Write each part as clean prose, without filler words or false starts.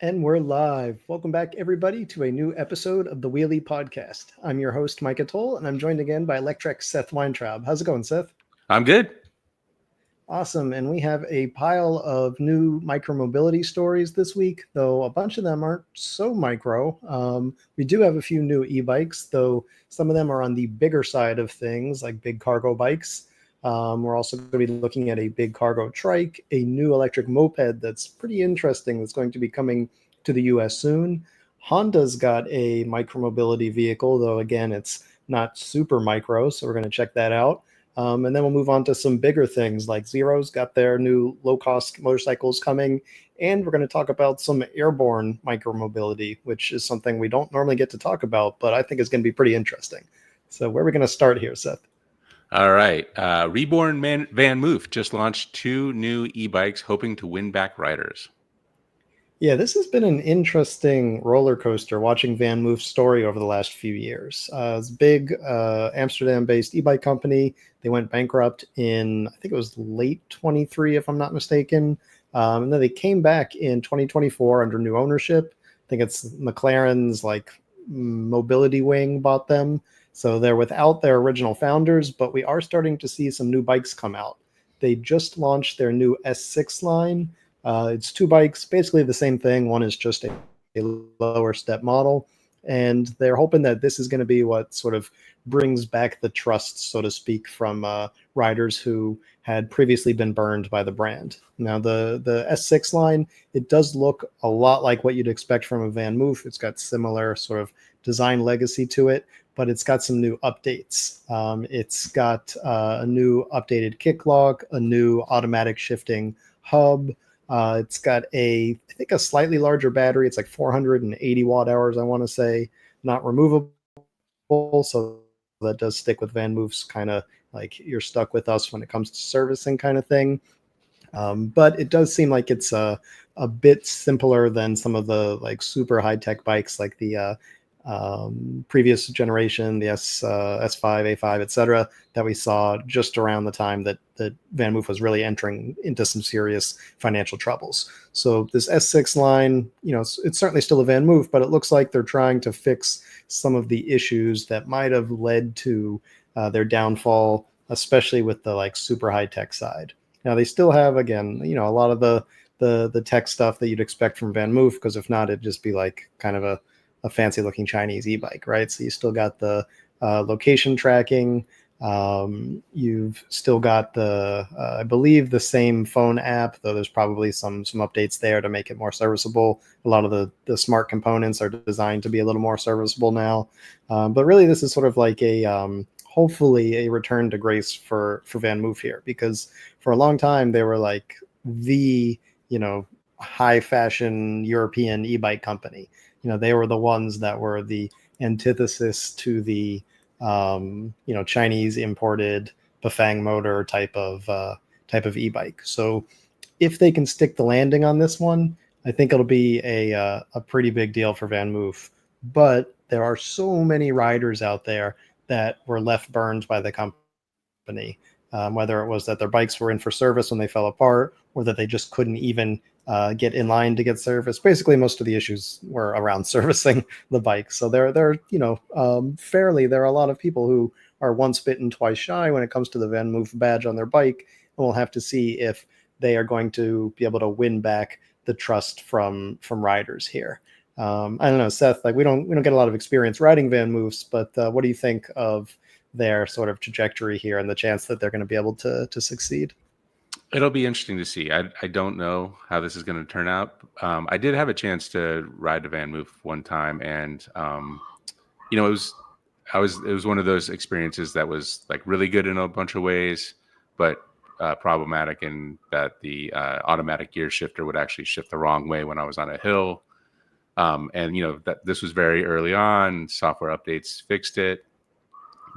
And we're live. Welcome back, everybody, to a new episode of the Wheelie Podcast. I'm your host, Micah Toll, and I'm joined again by Electrek's Seth Weintraub. How's it going, Seth? I'm good. Awesome. And we have a pile of new micromobility stories this week, though a bunch of them aren't so micro. We do have a few new e-bikes, though some of them are on the bigger side of things, like big cargo bikes. We're also going to be looking at a big cargo trike, a new electric moped that's pretty interesting that's going to be coming to the US soon. Honda's got a micromobility vehicle, though again, it's not super micro, so we're going to check that out. And then we'll move on to some bigger things like Zero's got their new low-cost motorcycles coming, and we're going to talk about some airborne micromobility, which is something we don't normally get to talk about, but I think is going to be pretty interesting. So where are we going to start here, Seth? All right. Reborn VanMoof just launched 2 new e-bikes hoping to win back riders. Yeah, this has been an interesting roller coaster watching VanMoof's story over the last few years. It's a big Amsterdam-based e-bike company. They went bankrupt in, I think it was late 23, if I'm not mistaken. And then they came back in 2024 under new ownership. I think it's McLaren's mobility wing bought them. So they're without their original founders, but we are starting to see some new bikes come out. They just launched their new S6 line. It's 2 bikes, basically the same thing. One is just a lower step model, and they're hoping that this is going to be what sort of brings back the trust, so to speak, from riders who had previously been burned by the brand. Now, the S6 line, it does look a lot like what you'd expect from a VanMoof. It's got similar sort of design legacy to it, but it's got some new updates. It's got a new updated kick lock, a new automatic shifting hub. It's got I think a slightly larger battery. It's like 480 watt hours, I want to say, not removable. So that does stick with VanMoof's kind of like you're stuck with us when it comes to servicing kind of thing. But it does seem like it's a bit simpler than some of the like super high tech bikes like the previous generation, the S5, A5, etc., that we saw just around the time that VanMoof was really entering into some serious financial troubles. So this S6 line, it's certainly still a VanMoof, but it looks like they're trying to fix some of the issues that might have led to their downfall, especially with the like super high tech side. Now they still have, again, a lot of the tech stuff that you'd expect from VanMoof, because if not, it'd just be like kind of a fancy looking Chinese e-bike, right? So you still got the location tracking. You've still got I believe the same phone app, though there's probably some updates there to make it more serviceable. A lot of the smart components are designed to be a little more serviceable now. But really this is sort of like hopefully a return to grace for VanMoof here, because for a long time they were like the, high fashion European e-bike company. They were the ones that were the antithesis to the, Chinese imported Bafang motor type of e-bike. So if they can stick the landing on this one, I think it'll be a pretty big deal for VanMoof. But there are so many riders out there that were left burned by the company, whether it was that their bikes were in for service when they fell apart, or that they just couldn't even get in line to get service. Basically, most of the issues were around servicing the bike. So there are a lot of people who are once bitten, twice shy when it comes to the VanMoof badge on their bike, and we'll have to see if they are going to be able to win back the trust from riders here. I don't know, Seth. Like we don't get a lot of experience riding VanMoofs, but what do you think of their sort of trajectory here and the chance that they're going to be able to succeed? It'll be interesting to see. I don't know how this is going to turn out. I did have a chance to ride a VanMoof one time, and it was one of those experiences that was like really good in a bunch of ways, but problematic in that the automatic gear shifter would actually shift the wrong way when I was on a hill. And that this was very early on. Software updates fixed it,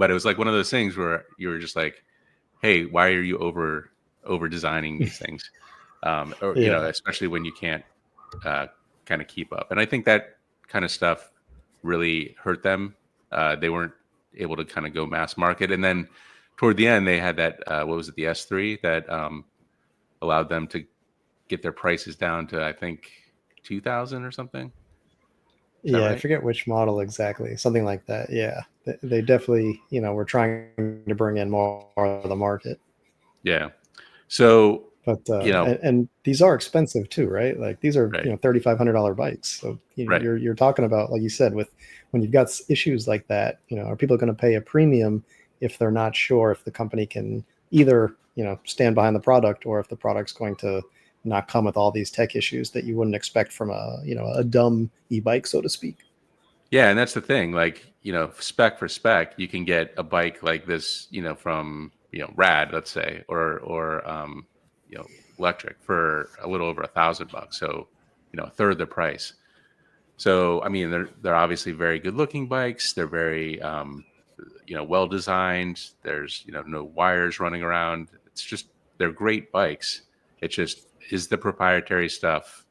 but it was like one of those things where you were just like, "Hey, why are you over designing these things?" Especially when you can't kind of keep up. And I think that kind of stuff really hurt them. They weren't able to kind of go mass market. And then toward the end, they had that what was it, the S3 that allowed them to get their prices down to, I think, 2000 or something. Is that Yeah, I right? forget which model exactly. Something like that. Yeah, they definitely, were trying to bring in more of the market. Yeah. So, But you know, and these are expensive too, right? Like these are right, $3,500 bikes. So right. you're talking about, like you said, with when you've got issues like that, are people going to pay a premium if they're not sure if the company can either stand behind the product, or if the product's going to not come with all these tech issues that you wouldn't expect from a dumb e-bike, so to speak. Yeah, and that's the thing. Like, spec for spec, you can get a bike like this, from Rad, let's say, or Electrek for a little over $1,000. So, a third the price. So, I mean, they're obviously very good looking bikes. They're very well designed. There's no wires running around. It's just they're great bikes. It just is the proprietary stuff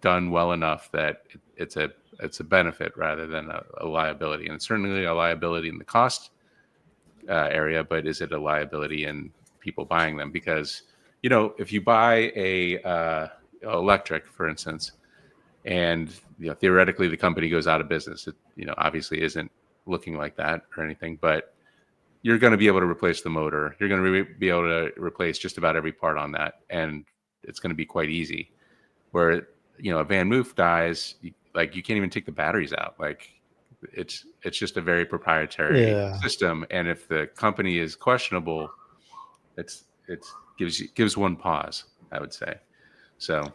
done well enough that it's a benefit rather than a liability. And it's certainly a liability in the cost area, but is it a liability in people buying them? Because if you buy a Electrek, for instance, and theoretically the company goes out of business, it obviously isn't looking like that or anything, but you're going to be able to replace the motor. You're going to be able to replace just about every part on that, and it's going to be quite easy. Where a VanMoof dies, like you can't even take the batteries out. Like it's just a very proprietary Yeah, system, and if the company is questionable, it's gives one pause, I would say. So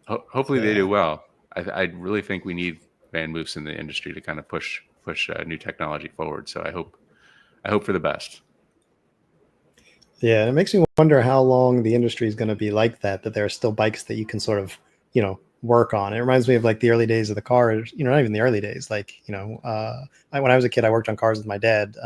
hopefully they do yeah. well. I really think we need VanMoofs in the industry to kind of push new technology forward. So I hope for the best. Yeah, and it makes me wonder how long the industry is going to be like that, that there are still bikes that you can sort of, work on. It reminds me of like the early days of the car, not even the early days. Like, when I was a kid, I worked on cars with my dad.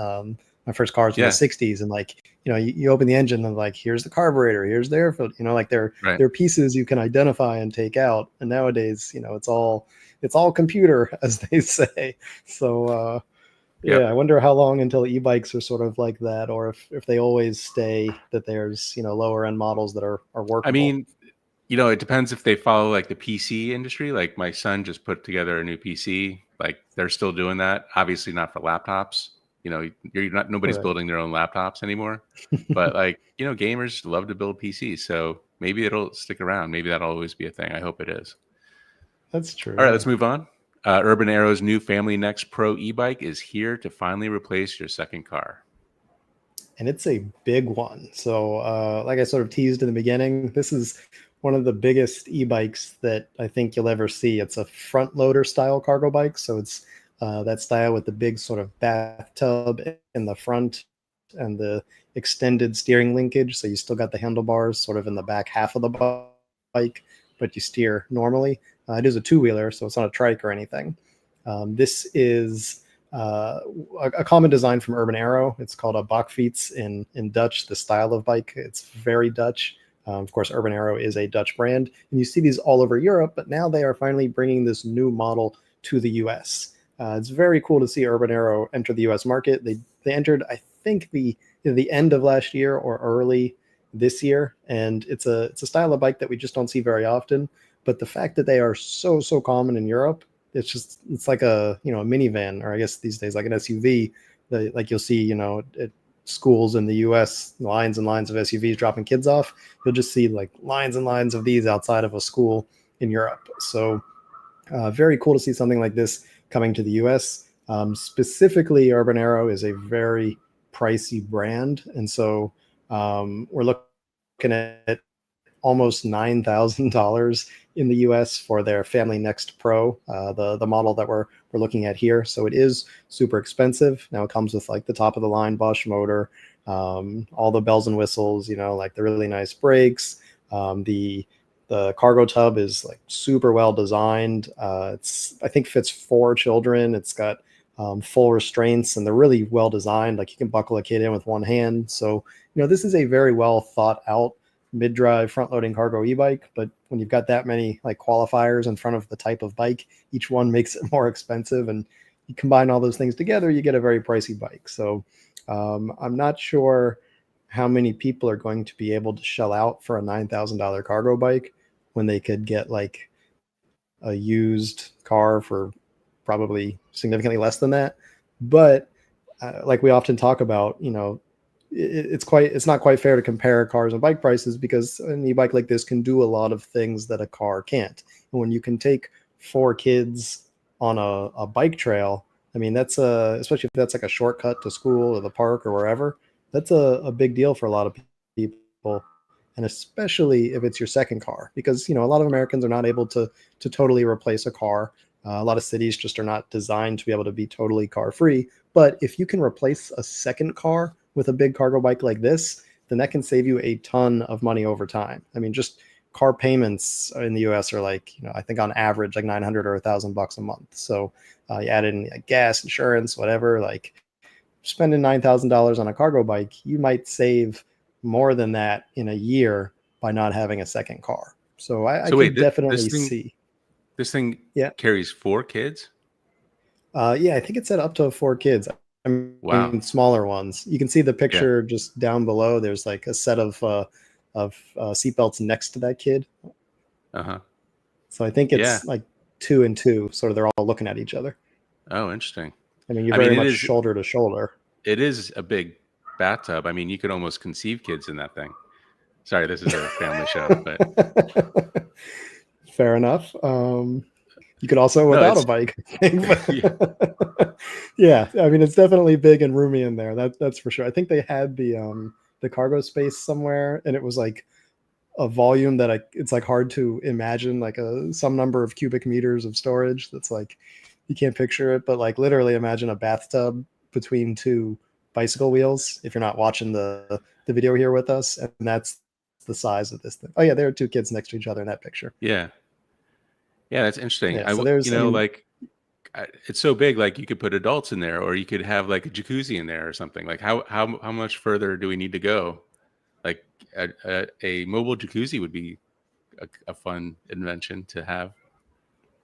My first cars from the Yeah, 60s. And like, you open the engine and like, here's the carburetor, here's the air filter, like right. they're pieces you can identify and take out. And nowadays, it's all computer, as they say. So, yeah, I Yep. wonder how long until e-bikes are sort of like that, or if they always stay that there's lower end models that are I workable. mean, it depends if they follow like the PC industry. Like my son just put together a new PC. Like they're still doing that. Obviously not for laptops. You're not nobody's Right. building their own laptops anymore. But like, gamers love to build PCs. So maybe it'll stick around. Maybe that'll always be a thing. I hope it is. That's true. All right, Yeah. let's move on. Urban Arrow's new FamilyNext Pro e-bike is here to finally replace your second car. And it's a big one. So, like I sort of teased in the beginning, this is one of the biggest e-bikes that I think you'll ever see. It's a front loader style cargo bike. So it's that style with the big sort of bathtub in the front and the extended steering linkage. So you still got the handlebars sort of in the back half of the bike, but you steer normally. It is a two-wheeler, so it's not a trike or anything. This is a common design from Urban Arrow. It's called a bakfiets in Dutch, the style of bike. It's very Dutch. Of course, Urban Arrow is a Dutch brand, and you see these all over Europe, but now they are finally bringing this new model to the US. It's very cool to see Urban Arrow enter the US market. They entered, I think, the end of last year or early this year, and it's a style of bike that we just don't see very often. But the fact that they are so common in Europe, it's like a minivan, or I guess these days like an SUV. Like you'll see at schools in the US, lines and lines of SUVs dropping kids off. You'll just see like lines and lines of these outside of a school in Europe. So very cool to see something like this coming to the US. Specifically, Urban Arrow is a very pricey brand, and so we're looking at almost $9,000 in the US for their FamilyNext Pro, the model that we're looking at here. So it is super expensive. Now it comes with like the top of the line Bosch motor, all the bells and whistles, like the really nice brakes. The cargo tub is like super well designed. It's, I think, fits 4 children. It's got full restraints, and they're really well designed. Like you can buckle a kid in with one hand. So this is a very well thought out mid-drive front-loading cargo e-bike. But when you've got that many like qualifiers in front of the type of bike, each one makes it more expensive, and you combine all those things together, you get a very pricey bike. So I'm not sure how many people are going to be able to shell out for a $9,000 cargo bike when they could get like a used car for probably significantly less than that. But like we often talk about, it's not quite fair to compare cars and bike prices, because an e-bike like this can do a lot of things that a car can't. And when you can take 4 kids on a bike trail, I mean, that's especially if that's like a shortcut to school or the park or wherever, that's a big deal for a lot of people. And especially if it's your second car, because a lot of Americans are not able to totally replace a car. A lot of cities just are not designed to be able to be totally car free. But if you can replace a second car with a big cargo bike like this, then that can save you a ton of money over time. I mean, just car payments in the US are like, I think on average, like 900 or $1,000 a month. So you add in like gas, insurance, whatever, like spending $9,000 on a cargo bike, you might save more than that in a year by not having a second car. So I So wait, could definitely see. this thing Yeah. carries 4 kids? Yeah, I think it said up to 4 kids. I Wow. mean, smaller ones. You can see the Yeah. picture just down below. There's like a set of seatbelts next to that kid. Uh-huh. So I think Yeah. it's like 2 and 2, sort of they're all looking at each other. Oh, interesting. I mean, you're I mean, very much shoulder to shoulder. it is a big bathtub. I mean, you could almost conceive kids in that thing. Sorry, this is a family show, but Fair enough. You could also no, without a it's bike, I think. yeah. Yeah, I mean, it's definitely big and roomy in there. That's for sure. I think they had the cargo space somewhere, and it was like a volume that it's like hard to imagine, like some number of cubic meters of storage. That's like you can't picture it, but like literally imagine a bathtub between 2 bicycle wheels. If you're not watching the video here with us, and that's the size of this thing. Oh yeah, there are 2 kids next to each other in that picture. Yeah. Yeah, that's interesting. Yeah, so there's, I mean, Like it's so big, like you could put adults in there, or you could have like a jacuzzi in there or something. Like how much further do we need to go? Like a mobile jacuzzi would be a fun invention to have.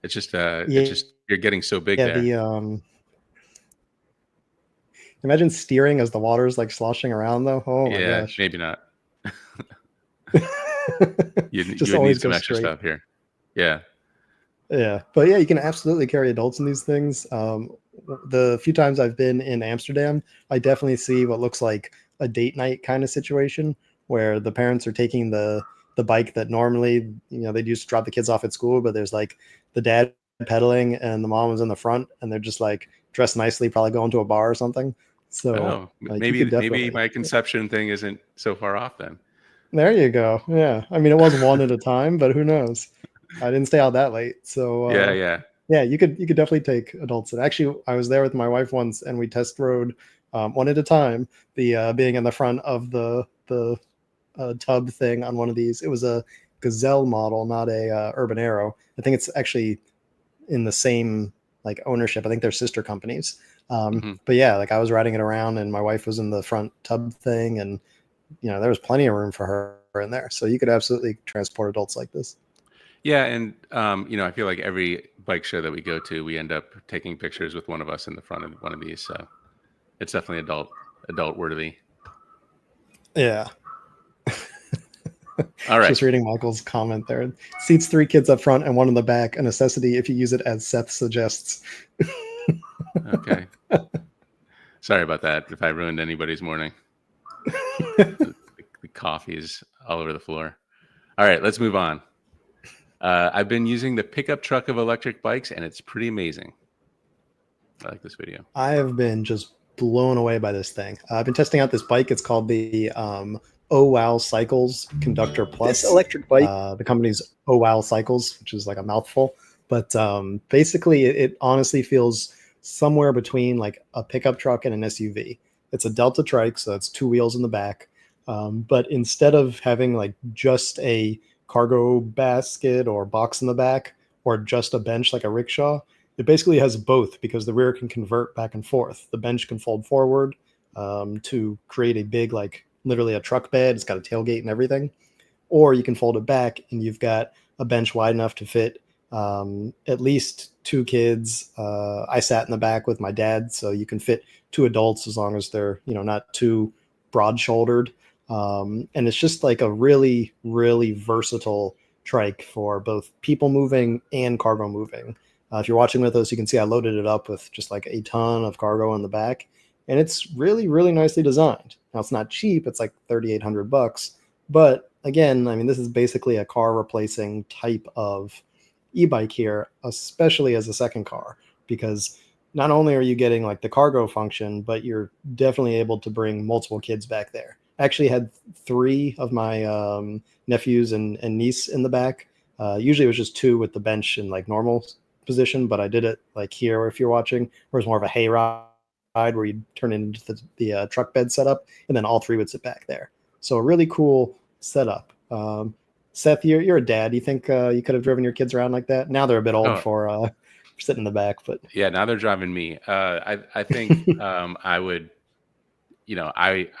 It's yeah, just you're getting so big yeah, there. imagine steering as the water's like sloshing around though. Oh my Yeah, gosh. maybe not. You Just would always need go some extra straight. stuff here. Yeah. Yeah, but yeah, you can absolutely carry adults in these things. The few times I've been in Amsterdam, I definitely see what looks like a date night kind of situation where the parents are taking the bike that normally they'd used to drop the kids off at school, but there's like the dad pedaling and the mom is in the front, and they're just like dressed nicely, probably going to a bar or something. So Oh, like you could maybe definitely. my conception thing isn't so far off then. There you go. Yeah, I mean it was one at a time, but who knows? I didn't stay out that late, so Yeah, yeah. yeah, you could definitely take adults. And actually, I was there with my wife once, and we test rode one at a time. The being in the front of the tub thing on one of these. It was a Gazelle model, not a Urban Arrow. I think it's actually in the same like ownership. I think they're sister companies. Hmm. But yeah, like I was riding it around, and my wife was in the front tub thing, and there was plenty of room for her in there. So you could absolutely transport adults like this. Yeah, and I feel like every bike show that we go to, we end up taking pictures with one of us in the front of one of these. So it's definitely adult worthy. Yeah. All right. Just reading Michael's comment there. Seats 3 kids up front and 1 in the back, a necessity if you use it as Seth suggests. Okay. Sorry about that. If I ruined anybody's morning, the coffee is all over the floor. All right, let's move on. I've been using the pickup truck of electric bikes, and it's pretty amazing. I like this video. I have been just blown away by this thing. I've been testing out this bike. It's called the Oh Wow Cycles Conductor Plus. This electric bike. The company's Oh Wow Cycles, which is like a mouthful. But basically, it honestly feels somewhere between like a pickup truck and an SUV. It's a Delta trike, so it's 2 wheels in the back. But instead of having like just a cargo basket or box in the back, or just a bench like a rickshaw, it basically has both, because the rear can convert back and forth. The bench can fold forward to create a big, like literally a truck bed. It's got a tailgate and everything. Or you can fold it back, and you've got a bench wide enough to fit at least 2 kids. I sat in the back with my dad, so you can fit 2 adults as long as they're not too broad shouldered. And it's just like a really, really versatile trike for both people moving and cargo moving. If you're watching with us, you can see I loaded it up with just like a ton of cargo in the back, and it's really, really nicely designed. Now it's not cheap; it's like $3,800, but again, I mean, this is basically a car replacing type of e-bike here, especially as a second car, because not only are you getting like the cargo function, but you're definitely able to bring multiple kids back there. I actually had three of my nephews and niece in the back. Usually it was just two with the bench in like normal position, but I did it like here, if you're watching, where it's more of a hay ride where you turn into the truck bed setup, and then all three would sit back there. So a really cool setup. Seth, you're a dad. You think you could have driven your kids around like that? Now they're a bit old Oh, for sitting in the back, but yeah, now they're driving me. I think I would,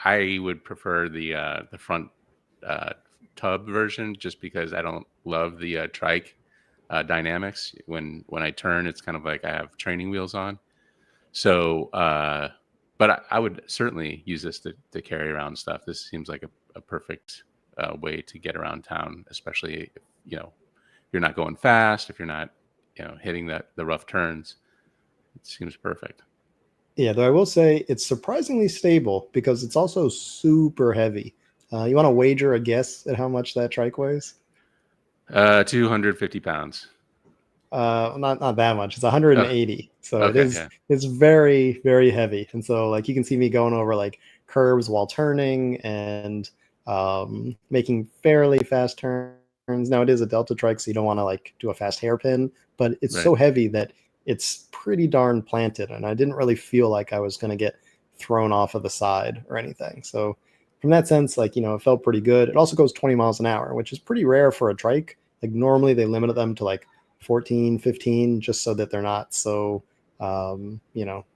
I would prefer the front uh, tub version, just because I don't love the trike dynamics. When I turn, it's kind of like I have training wheels on. So, but I would certainly use this to carry around stuff. This seems like a perfect way to get around town, especially if, you're not going fast, if you're not, hitting the rough turns. It seems perfect. yeah, though I will say it's surprisingly stable because it's also super heavy. You want to wager a guess at how much that trike weighs? 250 pounds. Not that much. It's Oh, 180. So okay. Yeah. it's very, very heavy. And so like you can see me going over like curbs while turning and making fairly fast turns. Now it is a Delta trike, so you don't want to like do a fast hairpin, but it's Right. so heavy that it's pretty darn planted. And I didn't really feel like I was going to get thrown off of the side or anything. So from that sense, like, it felt pretty good. It also goes 20 miles an hour, which is pretty rare for a trike. Like normally they limit them to like 14, 15, just so that they're not so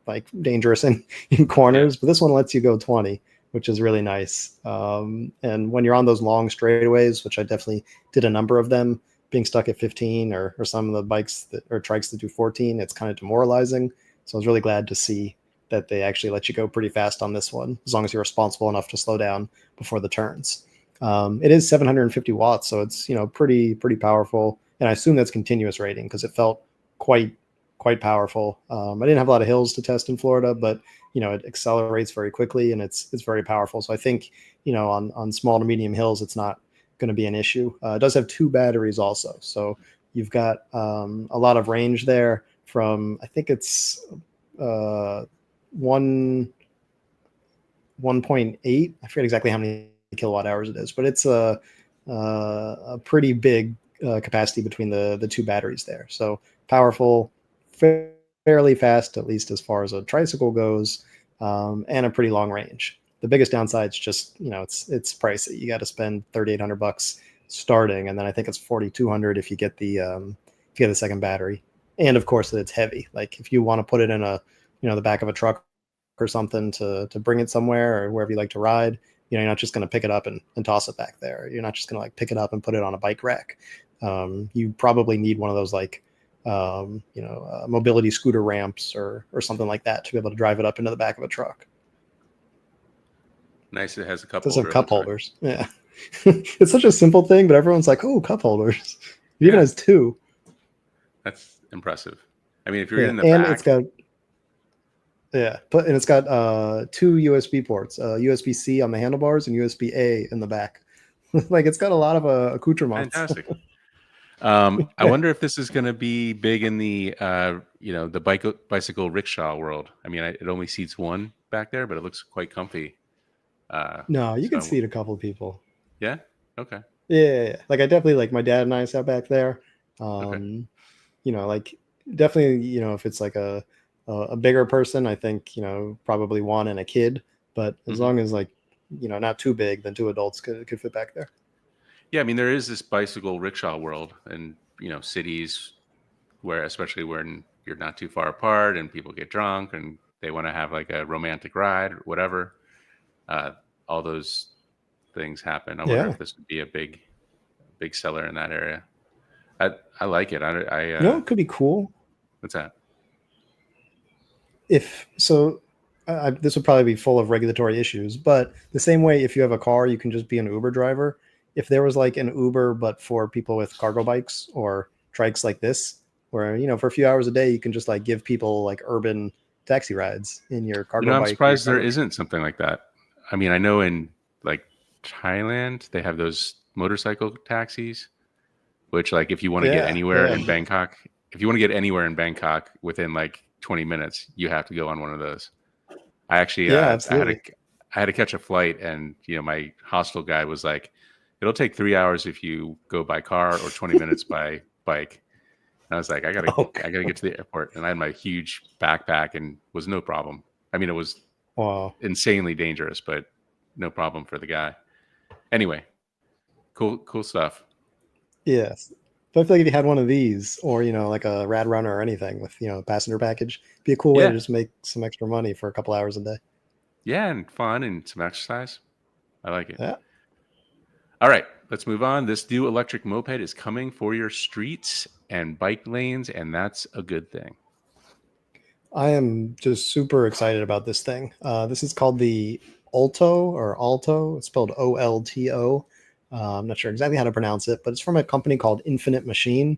like dangerous in Yeah. corners. But this one lets you go 20, which is really nice. And when you're on those long straightaways, which I definitely did a number of them, being stuck at 15 or some of the bikes that or trikes that do 14, it's kind of demoralizing. So I was really glad to see that they actually let you go pretty fast on this one, as long as you're responsible enough to slow down before the turns. It is 750 watts, so it's pretty powerful, and I assume that's continuous rating because it felt quite powerful. I didn't have a lot of hills to test in Florida, but it accelerates very quickly and it's very powerful. So I think on small to medium hills, it's not going to be an issue. It does have two batteries also, so you've got a lot of range there. From I think it's one 1.8. I forget exactly how many kilowatt hours it is, but it's a pretty big capacity between the two batteries there. So powerful, fairly fast, at least as far as a tricycle goes, and a pretty long range. The biggest downside is just it's pricey. You got to spend $3,800 starting, and then I think it's 4,200 if you get the second battery, and of course that it's heavy. Like if you want to put it in a the back of a truck or something to bring it somewhere or wherever you like to ride, you're not just going to pick it up and toss it back there. You're not just going to like pick it up and put it on a bike rack. You probably need one of those like mobility scooter ramps or something like that to be able to drive it up into the back of a truck. Nice. It has a cup Does have holder on the cup front. holders. Yeah. It's such a simple thing, but everyone's like, oh, cup holders. It even Yeah, has two. that's impressive. I mean, if you're Yeah. in the And it's back, got and it's got two USB ports, USB-C on the handlebars and USB-A in the back. Like it's got a lot of accoutrements. fantastic. I Yeah. wonder if this is going to be big in the the bicycle rickshaw world. I mean, it only seats one back there, but it looks quite comfy. No, you can So see it a couple of people. yeah, okay, Yeah. Like I definitely like my dad and I sat back there. okay, Um, like definitely, if it's like a bigger person, I think, probably one and a kid. But as hmm long as like, not too big, then two adults could fit back there. yeah. I mean, there is this bicycle rickshaw world, and cities where, especially when you're not too far apart, and people get drunk and they want to have like a romantic ride or whatever. Uh, all those things happen. I wonder Yeah. if this would be a big seller in that area. I like it. It could be cool What's that? if so. This would probably be full of regulatory issues, but the same way if you have a car, you can just be an Uber driver. if there was like an Uber, but for people with cargo bikes or trikes like this, where, for a few hours a day, you can just like give people like urban taxi rides in your cargo I'm bike or your surprised there cargo van. isn't something like that. I mean, I know in like Thailand, they have those motorcycle taxis, which like if you want to get Yeah, anywhere yeah. in Bangkok, if you want to get anywhere in Bangkok within like 20 minutes, you have to go on one of those. I actually Yeah, absolutely. I had to catch a flight, and my hostel guy was like, "It'll take 3 hours if you go by car or 20 minutes by bike." And I was like, Oh, I gotta get to the airport, and I had my huge backpack, and was no problem. I mean, it was wow. insanely dangerous, but no problem for the guy. Anyway, cool stuff. Yes. But I feel like if you had one of these, or like a rad runner or anything with a passenger package, it'd be a cool way to Yeah, just make some extra money for a couple hours a day. yeah, and fun and some exercise. I like it. Yeah. All right, let's move on. This new electric moped is coming for your streets and bike lanes, and that's a good thing. I am just super excited about this thing. This is called the Olto or Alto. It's spelled Olto. I'm not sure exactly how to pronounce it, but it's from a company called Infinite Machine.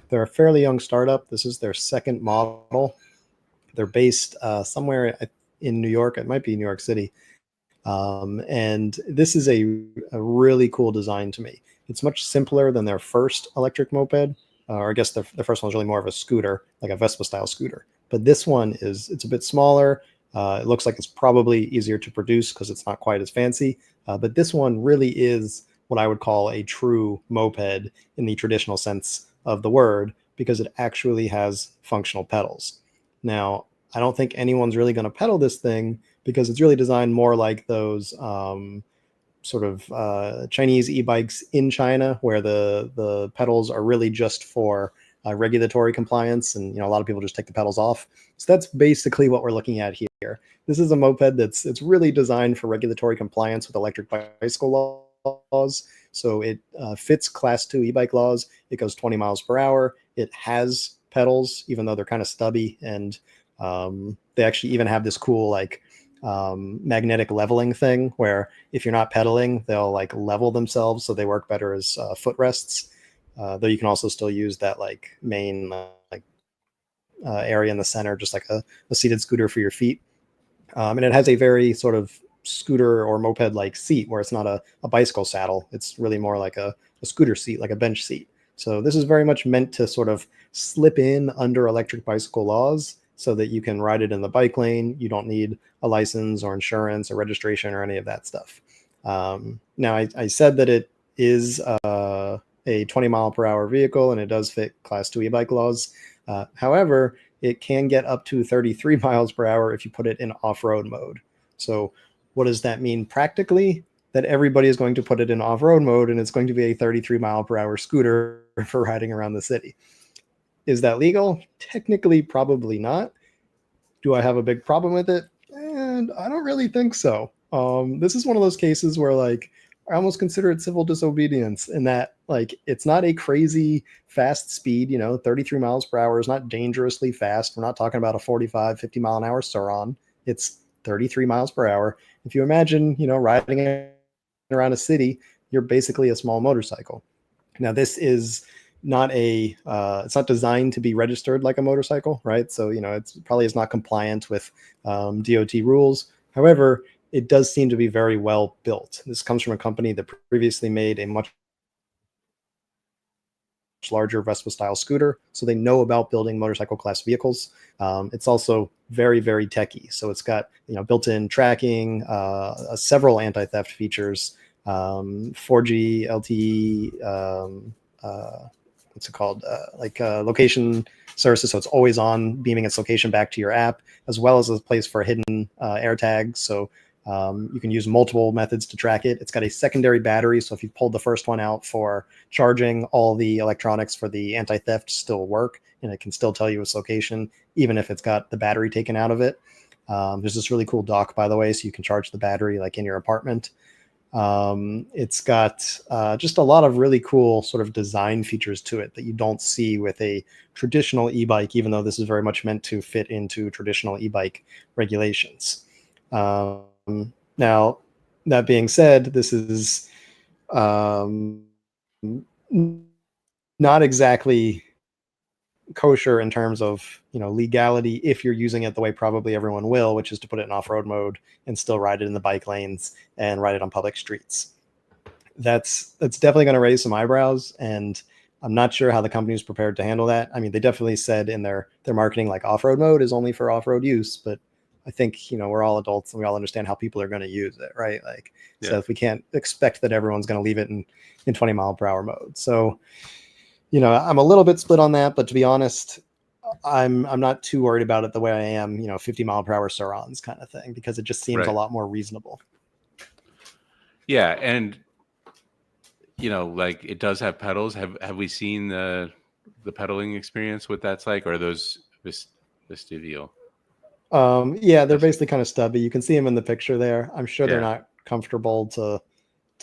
They're a fairly young startup. This is their second model. They're based somewhere in New York. It might be New York City. And this is a really cool design to me. It's much simpler than their first electric moped, or I guess their first one was really more of a scooter, like a Vespa style scooter. But this one it's a bit smaller. It looks like it's probably easier to produce because it's not quite as fancy. But this one really is what I would call a true moped in the traditional sense of the word, because it actually has functional pedals. Now, I don't think anyone's really going to pedal this thing because it's really designed more like those sort of Chinese e-bikes in China, where the pedals are really just for regulatory compliance, and a lot of people just take the pedals off. So that's basically what we're looking at here. This is a moped it's really designed for regulatory compliance with electric bicycle laws. So it fits Class 2 e-bike laws. It goes 20 miles per hour. It has pedals, even though they're kind of stubby, and they actually even have this cool like magnetic leveling thing where if you're not pedaling, they'll like level themselves so they work better as footrests. Though you can also still use that like main like area in the center, just like a seated scooter for your feet. And it has a very sort of scooter or moped like seat where it's not a bicycle saddle. It's really more like a scooter seat, like a bench seat. So this is very much meant to sort of slip in under electric bicycle laws so that you can ride it in the bike lane. You don't need a license or insurance or registration or any of that stuff. Now, I said that it is a 20 mile per hour vehicle and it does fit Class 2 e-bike laws. However, it can get up to 33 miles per hour if you put it in off-road mode. So what does that mean practically? That everybody is going to put it in off-road mode and it's going to be a 33 mile per hour scooter for riding around the city. Is that legal? Technically, probably not. Do I have a big problem with it? And I don't really think so. This is one of those cases where like I almost consider it civil disobedience in that like it's not a crazy fast speed, 33 miles per hour is not dangerously fast. We're not talking about a 45, 50 mile an hour Sauron. It's 33 miles per hour. If you imagine, riding around a city, you're basically a small motorcycle. Now, this is not it's not designed to be registered like a motorcycle, right? So, it's probably is not compliant with DOT rules. However, it does seem to be very well built. This comes from a company that previously made a much larger Vespa style scooter. So they know about building motorcycle class vehicles. It's also very, very techy. So it's got, built-in tracking, several anti-theft features, 4G LTE, what's it called? Location services. So it's always on, beaming its location back to your app, as well as a place for hidden air tags. So you can use multiple methods to track it. It's got a secondary battery. So if you pulled the first one out for charging, all the electronics for the anti-theft still work, and it can still tell you its location, even if it's got the battery taken out of it. There's this really cool dock, by the way, so you can charge the battery like in your apartment. It's got just a lot of really cool sort of design features to it that you don't see with a traditional e-bike, even though this is very much meant to fit into traditional e-bike regulations. Now, that being said, this is um, not exactly kosher in terms of legality if you're using it the way probably everyone will, which is to put it in off-road mode and still ride it in the bike lanes and ride it on public streets. That's definitely going to raise some eyebrows, and I'm not sure how the company is prepared to handle that. I mean, they definitely said in their marketing like off-road mode is only for off-road use, but I think we're all adults and we all understand how people are going to use it, right? Like, so if we can't expect that everyone's going to leave it in 20 mile per hour mode. So I'm a little bit split on that, but to be honest, I'm not too worried about it the way I am 50 mile per hour Surons kind of thing, because it just seems a Right. lot more reasonable. Yeah, and like it does have pedals. Have we seen the pedaling experience, what that's like, or are those vestigial? Yeah, they're basically kind of stubby. You can see them in the picture there. I'm sure they're Yeah. not comfortable to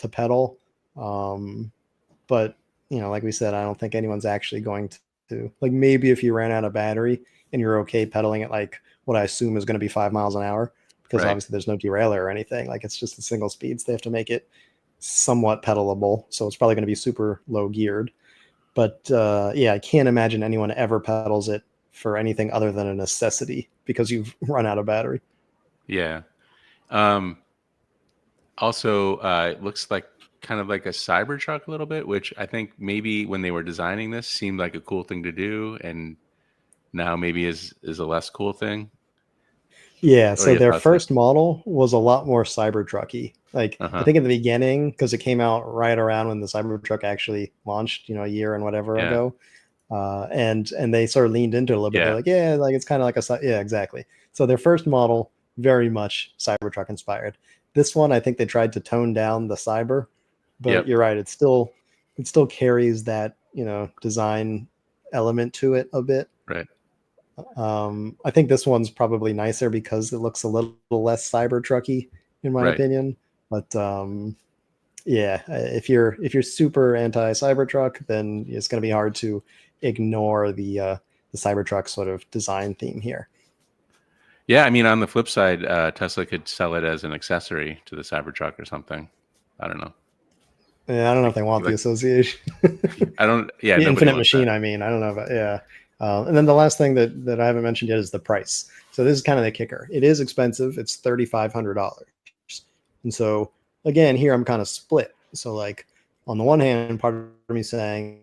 pedal. But like we said, I don't think anyone's actually going to, like, maybe if you ran out of battery and you're okay pedaling at like what I assume is going to be 5 miles an hour, because Right. obviously there's no derailleur or anything. Like, it's just the single speeds. They have to make it somewhat pedalable, so it's probably going to be super low geared. But yeah, I can't imagine anyone ever pedals it for anything other than a necessity because you've run out of battery. Yeah. Also, it looks like kind of like a Cybertruck a little bit, which I think maybe when they were designing this seemed like a cool thing to do, and now maybe is a less cool thing. Yeah, What are so your their thoughts there? first model was a lot more Cybertrucky. Like, I Uh-huh. think in the beginning, because it came out right around when the Cybertruck actually launched, a year and whatever Yeah. ago, and they sort of leaned into it a little bit. They're Yeah. like, yeah, like it's kind of like yeah, exactly. So their first model very much Cybertruck inspired. This one, I think they tried to tone down the Cyber, but Yep. you're right, it still carries that design element to it a bit. Right. I think this one's probably nicer because it looks a little less Cybertrucky, in my Right. opinion. But yeah, if you're super anti Cybertruck, then it's going to be hard to ignore the Cybertruck sort of design theme here. Yeah, I mean, on the flip side, Tesla could sell it as an accessory to the Cybertruck or something. I don't know. Yeah, I don't know if Like, they want the like association. I don't. Yeah, The nobody Infinite wants that. Machine, I mean, I don't know about, yeah. And then the last thing that I haven't mentioned yet is the price. So this is kind of the kicker. It is expensive. It's $3,500, and so again, here I'm kind of split. So like on the one hand, part of me saying,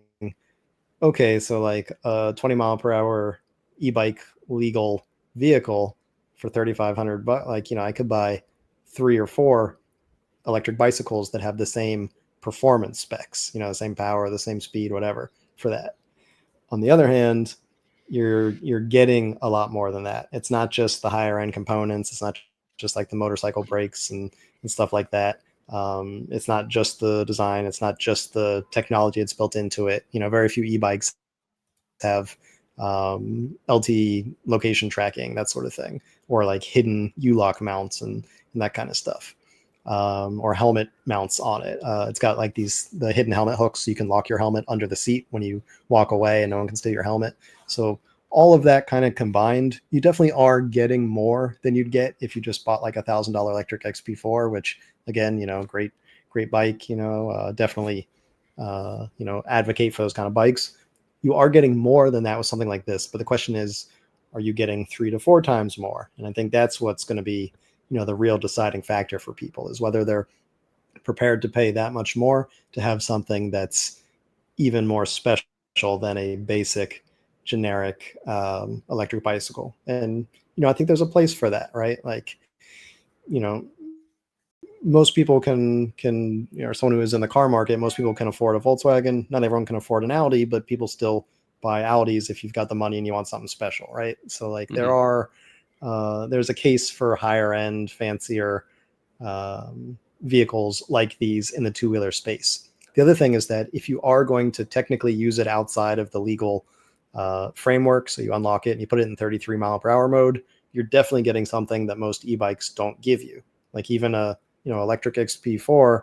okay, so like a 20 mile per hour e-bike legal vehicle for 3,500 bucks, like I could buy 3 or 4 electric bicycles that have the same performance specs, the same power, the same speed, whatever, for that. On the other hand, you're getting a lot more than that. It's not just the higher end components. It's not just like the motorcycle brakes and stuff like that. It's not just the design. It's not just the technology it's built into it. Very few e-bikes have LT location tracking, that sort of thing, or like hidden U-lock mounts and that kind of stuff, or helmet mounts on it. It's got like the hidden helmet hooks, so you can lock your helmet under the seat when you walk away, and no one can steal your helmet. So all of that kind of combined, you definitely are getting more than you'd get if you just bought like $1,000 Electrek XP4, which again, great bike. Definitely, advocate for those kind of bikes. You are getting more than that with something like this, but the question is, are you getting 3 to 4 times more? And I think that's what's going to be the real deciding factor for people, is whether they're prepared to pay that much more to have something that's even more special than a basic generic electric bicycle. And I think there's a place for that, right? Like, you know most people can someone who is in the car market, most people can afford a Volkswagen. Not everyone can afford an Audi, but people still buy Audis if you've got the money and you want something special, right? So like Hmm. there's a case for higher end, fancier vehicles like these in the two-wheeler space. The other thing is that if you are going to technically use it outside of the legal framework, so you unlock it and you put it in 33 mile per hour mode, you're definitely getting something that most e-bikes don't give you. Like even a Electrek XP4,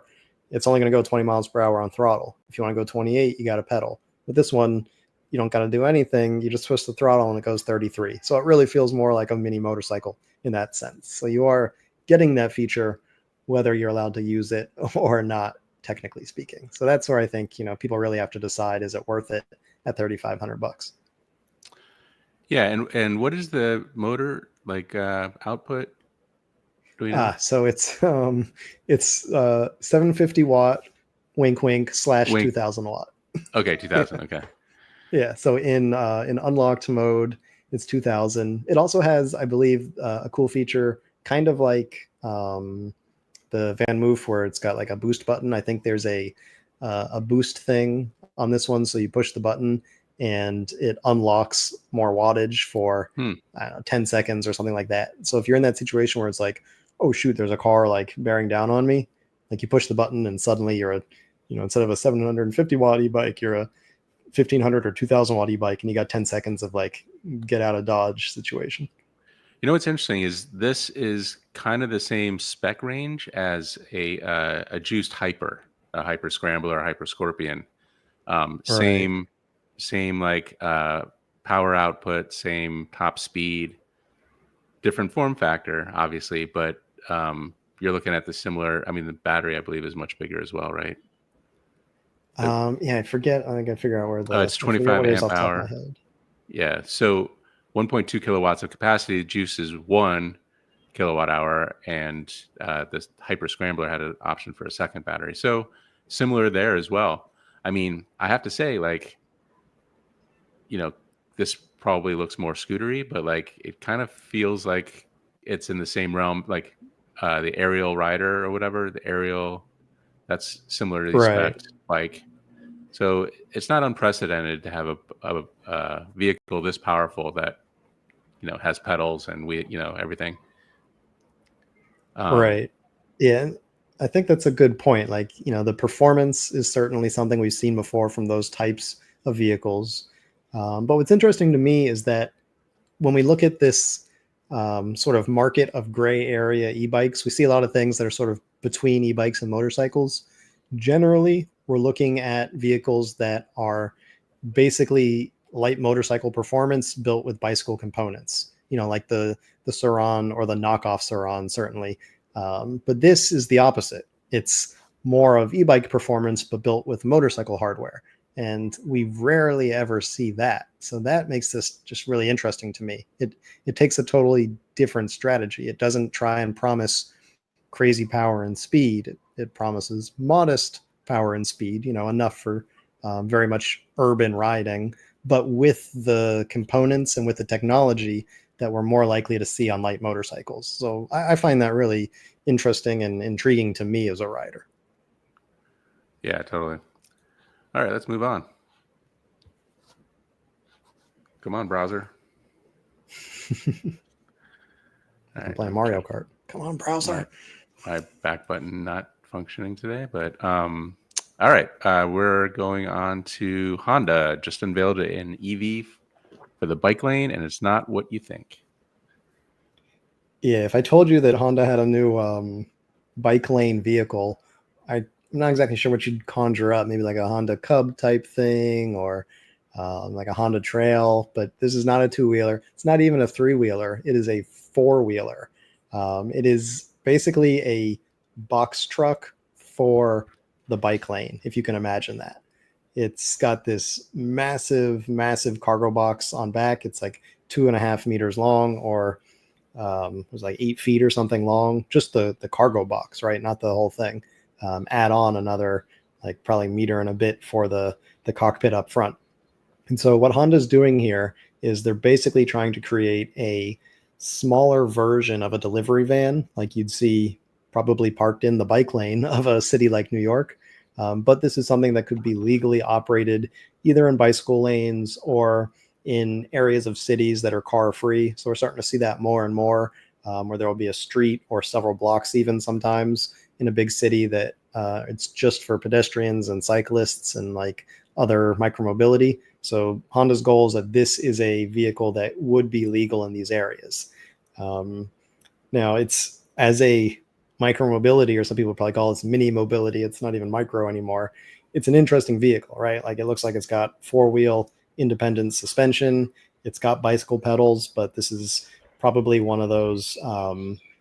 it's only going to go 20 miles per hour on throttle. If you want to go 28, you got to pedal. With this one, you don't got to do anything. You just twist the throttle and it goes 33. So it really feels more like a mini motorcycle in that sense. So you are getting that feature whether you're allowed to use it or not technically speaking. So that's where I think, people really have to decide, is it worth it at $3,500? Yeah, and what is the motor like output? Do we know? So it's 750 watt, wink wink, slash Wink. 2000 watt. Okay, 2000. Okay. Yeah, so in unlocked mode, it's 2000. It also has, I believe, a cool feature, kind of like the VanMoof, where it's got like a boost button. I think there's a boost thing on this one, so you push the button and it unlocks more wattage for, Hmm. I don't know, 10 seconds or something like that. So if you're in that situation where it's like, oh shoot, there's a car like bearing down on me, like you push the button and suddenly you're instead of a 750 watt e-bike, you're a 1500 or 2000 watt e-bike, and you got 10 seconds of like get out of dodge situation. You know what's interesting is this is kind of the same spec range as a juiced hyper, a hyper scrambler, or hyper scorpion. Right. Same like power output, same top speed, different form factor, obviously, but you're looking at the similar. I mean, the battery, I believe, is much bigger as well, right? Uh, Yeah, I forget. I gotta figure out it's I forget 25 what it is amp off the top of my hour. head. Yeah, so 1.2 kilowatts of capacity. Juice is 1 kilowatt hour, and this hyper scrambler had an option for a second battery. So similar there as well. I mean, I have to say, like, you know, this probably looks more scootery, but like it kind of feels like it's in the same realm, like the aerial rider or whatever, the aerial that's similar to these Right. specs bike. So it's not unprecedented to have a vehicle this powerful that has pedals and everything. Um, Right. Yeah. I think that's a good point. Like, the performance is certainly something we've seen before from those types of vehicles. But what's interesting to me is that when we look at this sort of market of gray area e-bikes, we see a lot of things that are sort of between e-bikes and motorcycles. Generally, we're looking at vehicles that are basically light motorcycle performance built with bicycle components. Like the Suron or the knockoff Suron, certainly. But this is the opposite. It's more of e-bike performance, but built with motorcycle hardware. And we rarely ever see that. So that makes this just really interesting to me. It takes a totally different strategy. It doesn't try and promise crazy power and speed. It promises modest power and speed, enough for very much urban riding, but with the components and with the technology that we're more likely to see on light motorcycles. So I find that really interesting and intriguing to me as a rider. yeah, totally. All right, let's move on. Come on, browser. All I'm right, playing I'm Mario trying. Kart. Come on, My browser. my back button not functioning today, but all right, we're going on to Honda. Just unveiled an EV for the bike lane, and it's not what you think. Yeah, if I told you that Honda had a new bike lane vehicle, I'm not exactly sure what you'd conjure up. Maybe like a Honda Cub type thing, or like a Honda Trail. But this is not a two-wheeler. It's not even a three-wheeler. It is a four-wheeler. It is basically a box truck for the bike lane, if you can imagine that. It's got this massive, massive cargo box on back. It's like 2.5 meters long, or it was like 8 feet or something long, just the cargo box, right? Not the whole thing. Add on another like probably meter and a bit for the cockpit up front. And so what Honda's doing here is they're basically trying to create a smaller version of a delivery van, like you'd see probably parked in the bike lane of a city like New York. But this is something that could be legally operated either in bicycle lanes or in areas of cities that are car free. So we're starting to see that more and more, where there will be a street or several blocks, even sometimes in a big city, that it's just for pedestrians and cyclists and like other micromobility. So Honda's goal is that this is a vehicle that would be legal in these areas. Um, Now it's as a micromobility, or some people probably call it mini mobility. It's not even micro anymore. It's an interesting vehicle, right? Like it looks like it's got four-wheel independent suspension. It's got bicycle pedals, but this is probably one of those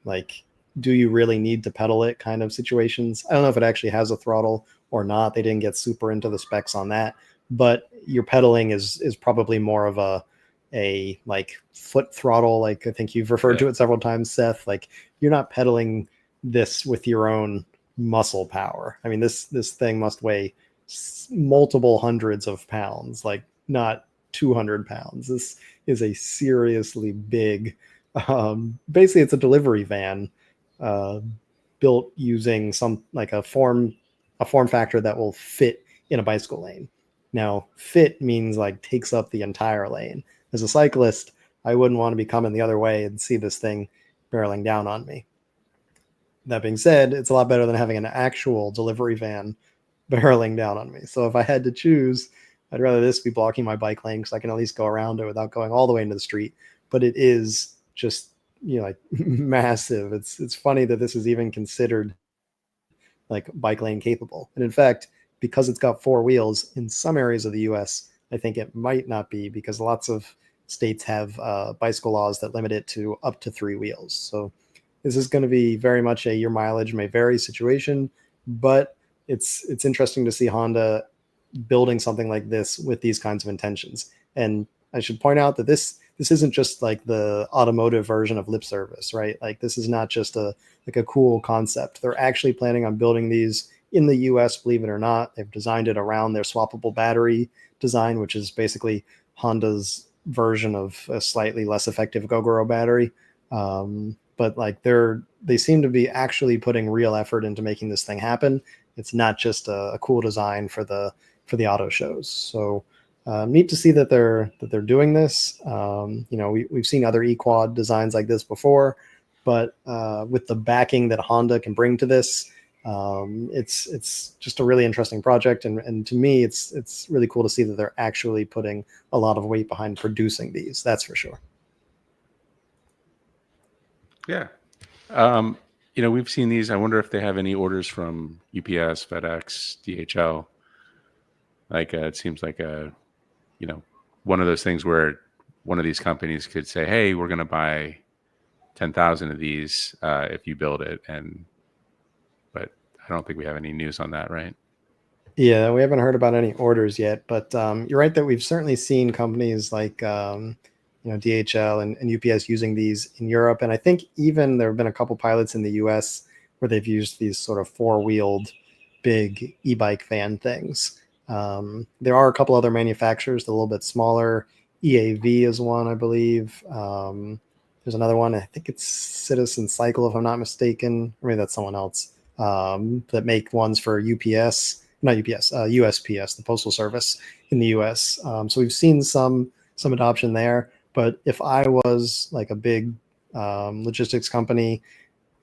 like do you really need to pedal it kind of situations. I don't know if it actually has a throttle or not. They didn't get super into the specs on that, but your pedaling is probably more of a like foot throttle, like I think you've referred to it several times, Seth. Like you're not pedaling this with your own muscle power. I mean, this thing must weigh multiple hundreds of pounds, like not 200 pounds. This is a seriously big, basically it's a delivery van, uh, built using some like a form factor that will fit in a bicycle lane. Now, fit means like takes up the entire lane. As a cyclist, I wouldn't want to be coming the other way and see this thing barreling down on me. That being said, it's a lot better than having an actual delivery van barreling down on me. So if I had to choose, I'd rather this be blocking my bike lane because I can at least go around it without going all the way into the street. But it is just, like massive. It's funny that this is even considered like bike lane capable. And in fact, because it's got four wheels in some areas of the US, I think it might not be, because lots of states have bicycle laws that limit it to up to three wheels. So this is going to be very much a your mileage may vary situation, but it's interesting to see Honda building something like this with these kinds of intentions. And I should point out that this isn't just like the automotive version of lip service, right? Like this is not just a like a cool concept. They're actually planning on building these in the US, believe it or not. They've designed it around their swappable battery design, which is basically Honda's version of a slightly less effective Gogoro battery. But like they seem to be actually putting real effort into making this thing happen. It's not just a cool design for the auto shows. So neat to see that they're doing this. We've seen other eQuad designs like this before, but with the backing that Honda can bring to this, it's just a really interesting project. And to me, it's really cool to see that they're actually putting a lot of weight behind producing these. That's for sure. Yeah. We've seen these. I wonder if they have any orders from UPS, FedEx, DHL. Like it seems like one of those things where one of these companies could say, "Hey, we're going to buy 10,000 of these if you build it." But I don't think we have any news on that, right? Yeah, we haven't heard about any orders yet, but you're right that we've certainly seen companies like DHL and UPS using these in Europe, and I think even there have been a couple pilots in the US where they've used these sort of four-wheeled big e-bike van things. There are a couple other manufacturers, a little bit smaller. EAV is one, I believe. There's another one. I think it's Citizen Cycle, if I'm not mistaken. Or maybe that's someone else that make ones for UPS, not UPS, USPS, the Postal Service in the US. So we've seen some adoption there. But if I was like a big logistics company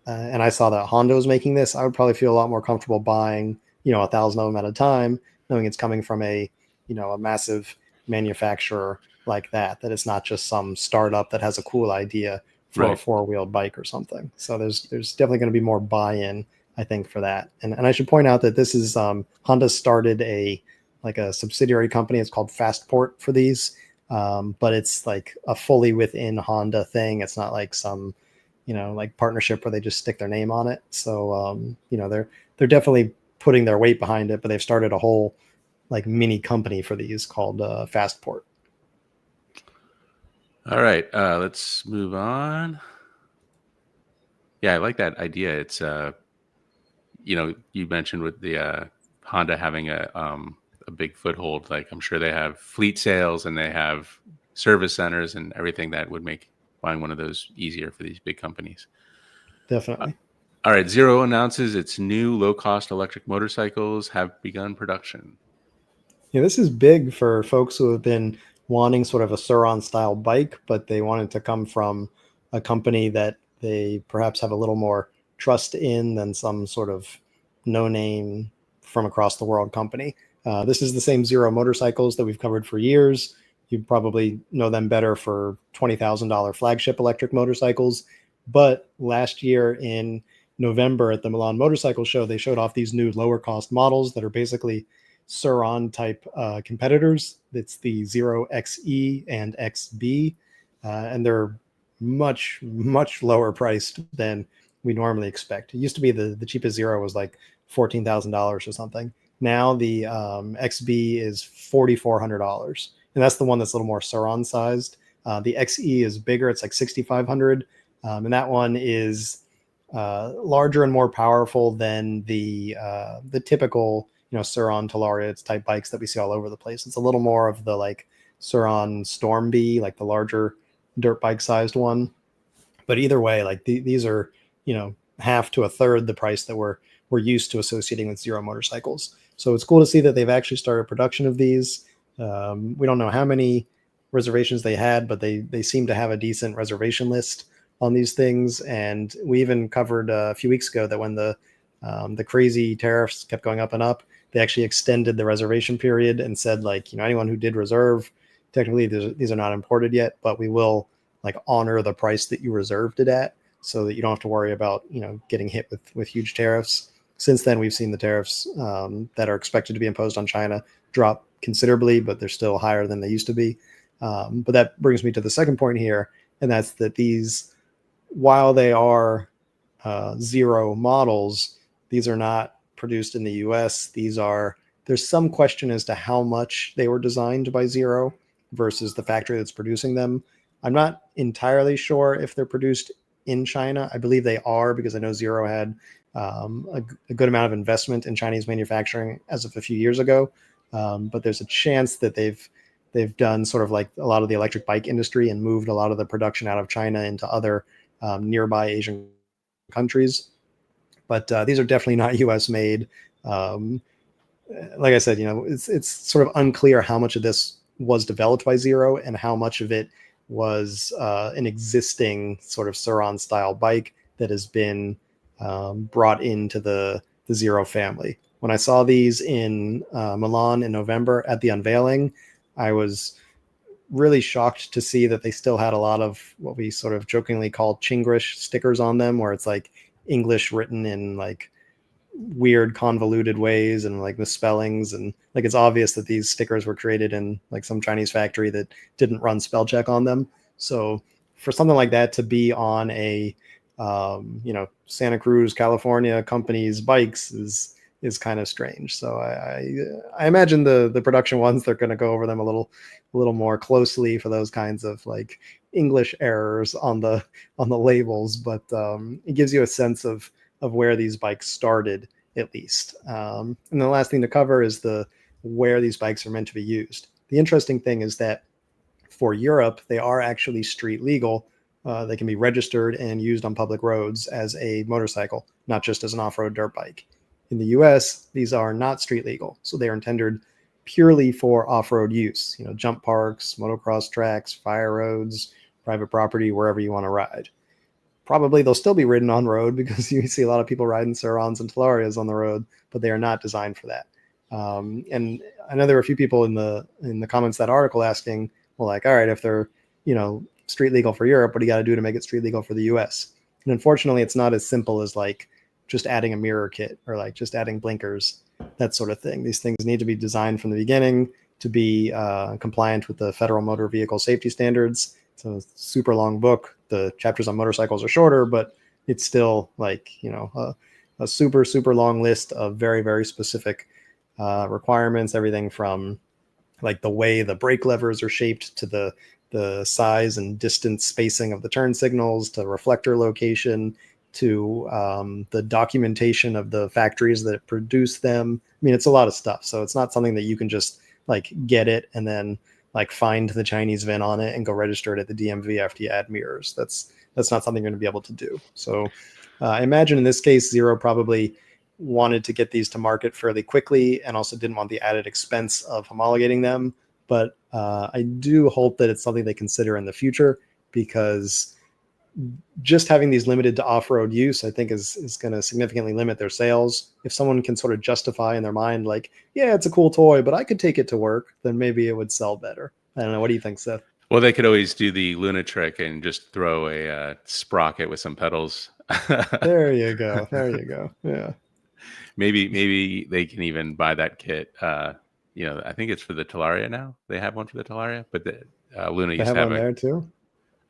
and I saw that Honda was making this, I would probably feel a lot more comfortable buying 1,000 of them at a time, knowing it's coming from a massive manufacturer like that it's not just some startup that has a cool idea for Right. a four-wheeled bike or something. So there's definitely going to be more buy-in, I think, for that. And I should point out that this is Honda started a subsidiary company. It's called Fastport for these, but it's like a fully within Honda thing. It's not like some like partnership where they just stick their name on it. So they're definitely putting their weight behind it, but they've started a whole like mini company for these called Fastport. All right, let's move on. Yeah, I like that idea. It's you mentioned with the Honda having a big foothold. Like I'm sure they have fleet sales and they have service centers and everything that would make buying one of those easier for these big companies. Definitely. All right, Zero announces its new low-cost electric motorcycles have begun production. Yeah, this is big for folks who have been wanting sort of a Suron style bike, but they wanted to come from a company that they perhaps have a little more trust in than some sort of no name from across the world company. This is the same Zero motorcycles that we've covered for years. You probably know them better for $20,000 flagship electric motorcycles. But last year in November at the Milan Motorcycle Show, they showed off these new lower cost models that are basically Suron type competitors. It's the Zero XE and XB, and they're much lower priced than we normally expect. It used to be the cheapest Zero was like $14,000 or something. Now the XB is $4,400, and that's the one that's a little more Sauron sized. The XE is bigger; it's like 6,500, and that one is larger and more powerful than the typical Sauron Talariads type bikes that we see all over the place. It's a little more of the like Sauron Storm B, like the larger dirt bike sized one. But either way, like these are half to a third the price that we're used to associating with Zero motorcycles. So it's cool to see that they've actually started production of these. We don't know how many reservations they had, but they seem to have a decent reservation list on these things. And we even covered a few weeks ago that when the crazy tariffs kept going up and up, they actually extended the reservation period and said, like, anyone who did reserve, technically these are not imported yet, but we will like honor the price that you reserved it at, so that you don't have to worry about getting hit with huge tariffs. Since then, we've seen the tariffs that are expected to be imposed on China drop considerably, but they're still higher than they used to be. But that brings me to the second point here, and that's that these, while they are Zero models, these are not produced in the US. There's some question as to how much they were designed by Zero versus the factory that's producing them. I'm not entirely sure if they're produced in China. I believe they are, because I know Zero had a good amount of investment in Chinese manufacturing as of a few years ago. But there's a chance that they've done sort of like a lot of the electric bike industry and moved a lot of the production out of China into other nearby Asian countries. But these are definitely not US made. Like I said, it's sort of unclear how much of this was developed by Zero and how much of it was an existing sort of Sauron style bike that has been brought into the Zero family. When I saw these in Milan in November at the unveiling, I was really shocked to see that they still had a lot of what we sort of jokingly call Chinglish stickers on them, where it's like English written in like weird convoluted ways and like misspellings, and like it's obvious that these stickers were created in like some Chinese factory that didn't run spell check on them. So for something like that to be on a Santa Cruz, California company's bikes is kind of strange. So I imagine the production ones, they're going to go over them a little more closely for those kinds of like English errors on the labels, but it gives you a sense of where these bikes started, at least. And the last thing to cover is where these bikes are meant to be used. The interesting thing is that for Europe, they are actually street legal. They can be registered and used on public roads as a motorcycle, not just as an off-road dirt bike. In the US, these are not street legal, so they are intended purely for off-road use, jump parks, motocross tracks, fire roads, private property, wherever you want to ride. Probably they'll still be ridden on road, because you see a lot of people riding Saurons and Talarias on the road, but they are not designed for that. And I know there were a few people in the comments of that article asking, well, like, all right, if they're street legal for Europe, what do you got to do to make it street legal for the US? And unfortunately, it's not as simple as like just adding a mirror kit or like just adding blinkers, that sort of thing. These things need to be designed from the beginning to be compliant with the Federal Motor Vehicle Safety Standards. It's a super long book. The chapters on motorcycles are shorter, but it's still like, a super, super long list of very, very specific requirements, everything from like the way the brake levers are shaped to the size and distance spacing of the turn signals to reflector location to the documentation of the factories that produce them. I mean, it's a lot of stuff. So it's not something that you can just like get it and then like find the Chinese VIN on it and go register it at the DMV after you add mirrors. That's not something you're going to be able to do. So I imagine in this case, Zero probably wanted to get these to market fairly quickly and also didn't want the added expense of homologating them. But I do hope that it's something they consider in the future, because just having these limited to off-road use, I think is going to significantly limit their sales. If someone can sort of justify in their mind, like, yeah, it's a cool toy, but I could take it to work, then maybe it would sell better. I don't know. What do you think, Seth? Well, they could always do the Luna trick and just throw a sprocket with some pedals. There you go. There you go. Yeah. Maybe they can even buy that kit. I think it's for the Talaria now. They have one for the Talaria, but the Luna They used have to have one there too?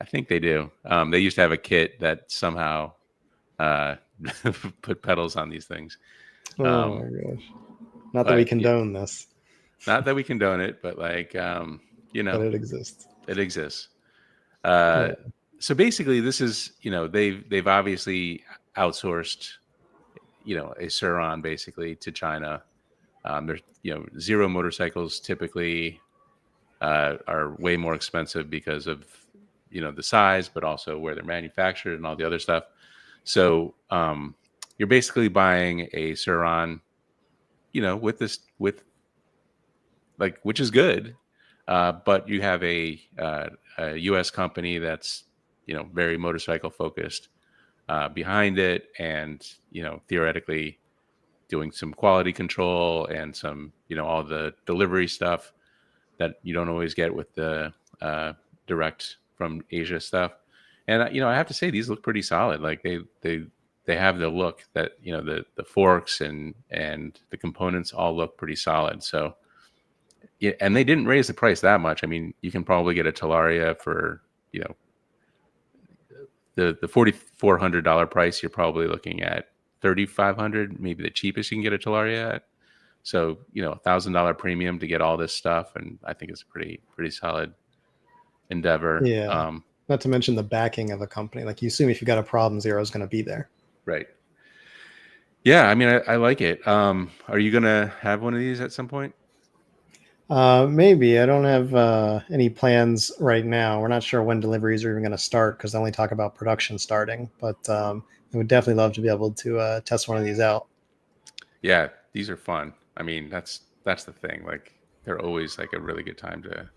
I think they do. They used to have a kit that somehow uh, put pedals on these things. Oh my gosh! Not that we But condone this, not that we condone it, but like but it exists. it exists. Uh, Yeah. so basically, this is they've obviously outsourced a Suron basically to China. There's zero motorcycles typically are way more expensive because of the size, but also where they're manufactured and all the other stuff. So you're basically buying a Suron, with like, which is good, but you have a U.S. company that's very motorcycle focused behind it, and theoretically doing some quality control and some all the delivery stuff that you don't always get with the direct from Asia stuff. And I have to say these look pretty solid. Like they have the look that the forks and the components all look pretty solid. So yeah, and they didn't raise the price that much. I mean, you can probably get a Talaria for the $4,400 price. You're probably looking at $3,500, maybe the cheapest you can get a Talaria at. So $1,000 premium to get all this stuff, and I think it's a pretty solid endeavor. Yeah. Not to mention the backing of a company. Like, you assume if you got a problem, Zero's going to be there. Right. Yeah, I mean, I like it. Are you gonna have one of these at some point? Maybe. I don't have any plans right now. We're not sure when deliveries are even going to start because they only talk about production starting. But I would definitely love to be able to test one of these out. Yeah, these are fun. I mean, that's the thing. Like, they're always like a really good time to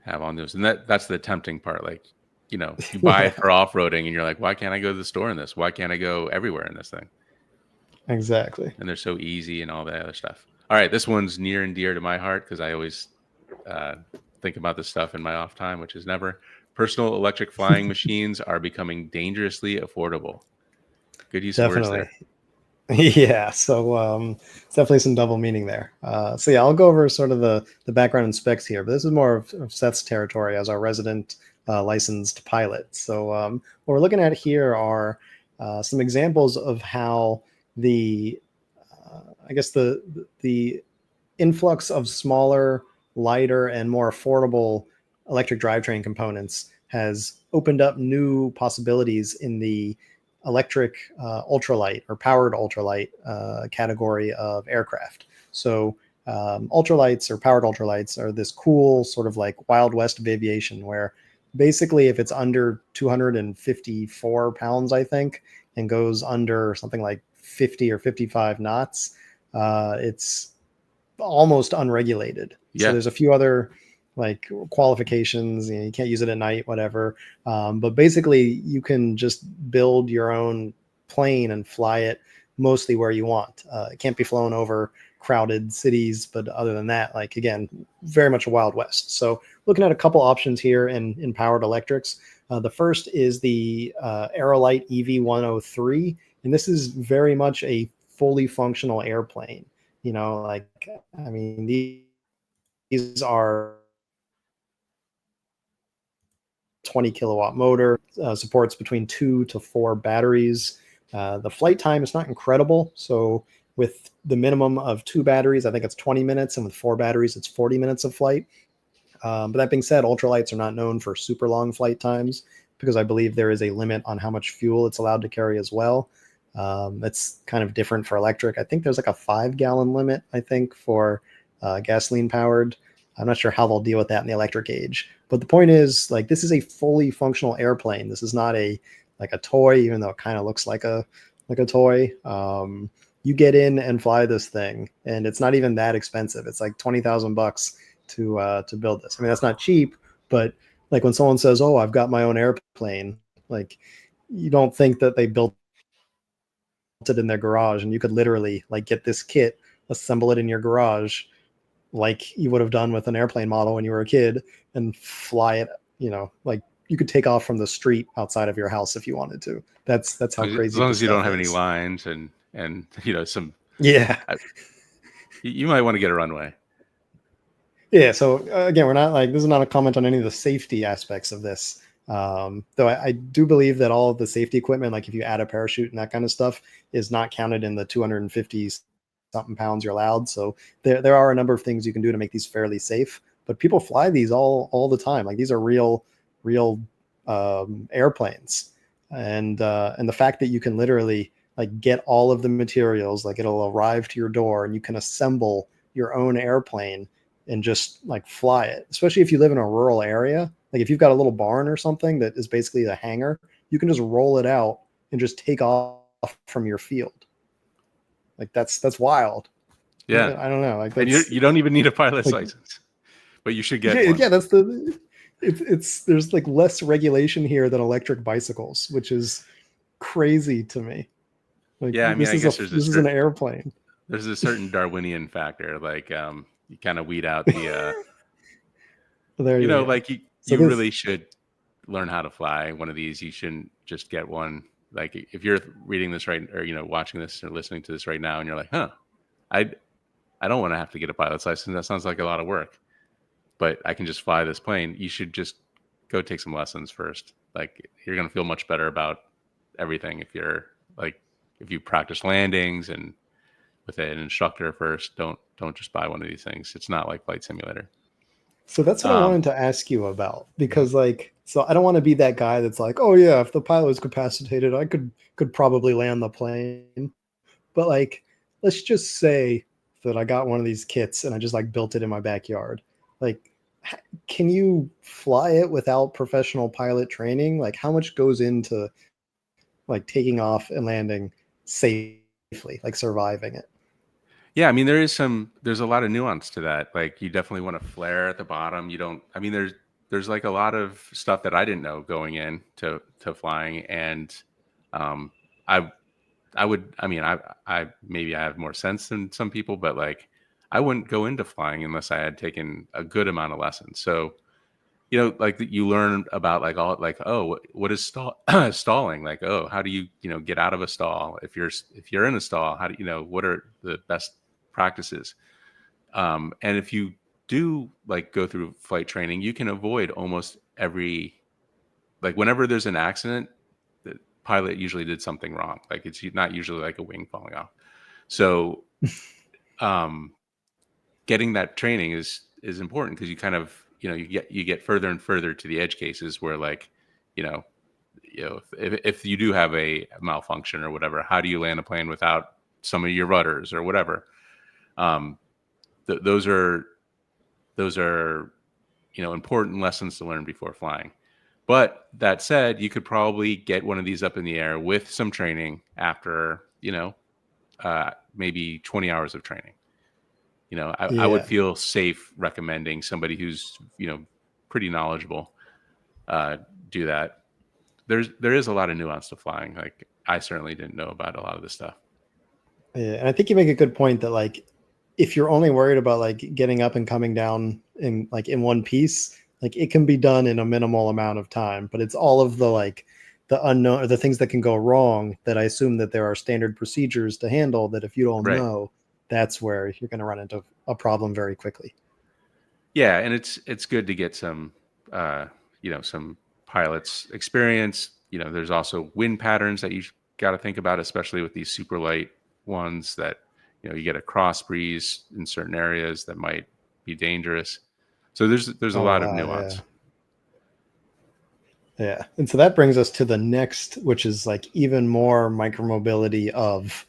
have on those, and that's the tempting part. Like, you buy it Yeah, for off-roading, and you're like, why can't I go to the store in this? Why can't I go everywhere in this thing? exactly. And they're so easy and all that other stuff. All right, this one's near and dear to my heart because I always uh, think about this stuff in my off time, which is never. Personal electric flying machines are becoming dangerously affordable. Good use of words Definitely. there. Yeah, so it's definitely some double meaning there. So yeah, I'll go over sort of the background and specs here, but this is more of Seth's territory as our resident licensed pilot. So what we're looking at here are some examples of how the I guess the influx of smaller, lighter, and more affordable electric drivetrain components has opened up new possibilities in the electric ultralight or powered ultralight category of aircraft. So ultralights or powered ultralights are this cool sort of like Wild West of aviation where basically if it's under 254 pounds, I think, and goes under something like 50 or 55 knots, it's almost unregulated. So Yeah. there's a few other like qualifications. You can't use it at night, whatever. But basically, you can just build your own plane and fly it mostly where you want. It can't be flown over crowded cities, but other than that, like again, very much a Wild West. So looking at a couple options here in powered electrics. The first is the Aerolite EV103, and this is very much a fully functional airplane. Like, I mean, these are 20 kilowatt motor, supports between 2 to 4 batteries. The flight time is not incredible. So with the minimum of 2 batteries, I think it's 20 minutes, and with 4 batteries, it's 40 minutes of flight. But that being said, ultralights are not known for super long flight times because I believe there is a limit on how much fuel it's allowed to carry as well. It's kind of different for electric. I think there's like a 5 gallon limit, I think, for gasoline powered. I'm not sure how they'll deal with that in the electric age. But the point is, like, this is a fully functional airplane. This is not a like a toy, even though it kind of looks like a toy. You get in and fly this thing, and it's not even that expensive. It's like $20,000 to build this. I mean, that's not cheap, but like when someone says, "Oh, I've got my own airplane," like you don't think that they built it in their garage, and you could literally like get this kit, assemble it in your garage, like you would have done with an airplane model when you were a kid, and fly it. Like you could take off from the street outside of your house if you wanted to. That's how As crazy long this as you don't stuff have any is. lines and some, Yeah. I, you might want to get a runway. Yeah, so again, we're not like this is not a comment on any of the safety aspects of this. Though I do believe that all of the safety equipment, like if you add a parachute and that kind of stuff, is not counted in the 250 something pounds you're allowed. So there are a number of things you can do to make these fairly safe. But people fly these all the time. Like these are real airplanes, and the fact that you can literally like get all of the materials, like it'll arrive to your door, and you can assemble your own airplane and just like fly it, especially if you live in a rural area. Like if you've got a little barn or something that is basically a hangar, you can just roll it out and just take off from your field. Like that's wild. Yeah, I don't know. Like and you that's you don't even need a pilot's like license, but you should get one. yeah, that's the it's there's like less regulation here than electric bicycles, which is crazy to me. Like Yeah, I mean, I guess this is an airplane. there's a certain Darwinian factor, like you kind of weed out the There you you know, go. like you So you this really should learn how to fly one of these. You shouldn't just get one. Like if you're reading this right, or watching this or listening to this right now, and you're like, huh, I I don't want to have to get a pilot's license. That sounds like a lot of work, but I can just fly this plane. You should just go take some lessons first. Like you're gonna feel much better about everything if you're like if you practice landings and with an instructor first. Don't just buy one of these things. It's not like Flight Simulator. So that's what I Um, wanted to ask you about, because like, so I don't want to be that guy that's like, oh yeah, if the pilot was capacitated, I could probably land the plane. But like, let's just say that I got one of these kits and I just like built it in my backyard. Like, can you fly it without professional pilot training? Like, how much goes into like taking off and landing safely, like surviving it? yeah, I mean there's a lot of nuance to that. Like you definitely want to flare at the bottom. You don't. I mean there's like a lot of stuff that I didn't know going in to flying, and um, I I would. I mean I maybe I have more sense than some people, but like I wouldn't go into flying unless I had taken a good amount of lessons. So like you learn about like all like, oh, what is stalling? Like, oh, how do you get out of a stall? If you're in a stall, how do what are the best practices? And if you do like go through flight training, you can avoid almost every like whenever there's an accident, the pilot usually did something wrong. Like it's not usually like a wing falling off. So um getting that training is important because you kind of you get further and further to the edge cases where like you know if you do have a malfunction or whatever, how do you land a plane without some of your rudders or whatever? um those are important lessons to learn before flying. But that said, you could probably get one of these up in the air with some training after maybe 20 hours of training. I would Yeah. feel safe recommending somebody who's pretty knowledgeable uh, do that. There is a lot of nuance to flying. Like I certainly didn't know about a lot of this stuff. Yeah, and I think you make a good point that like if you're only worried about like getting up and coming down in one piece, like it can be done in a minimal amount of time, but it's all of the like the unknown or the things that can go wrong that I assume that there are standard procedures to handle that if you don't Right. know, that's where you're going to run into a problem very quickly. Yeah, and it's good to get some some pilots experience. There's also wind patterns that you got to think about, especially with these super light ones that you get a cross breeze in certain areas that might be dangerous. So there's a Oh lot of wow, yeah. nuance. Yeah. And so that brings us to the next, which is like even more micromobility of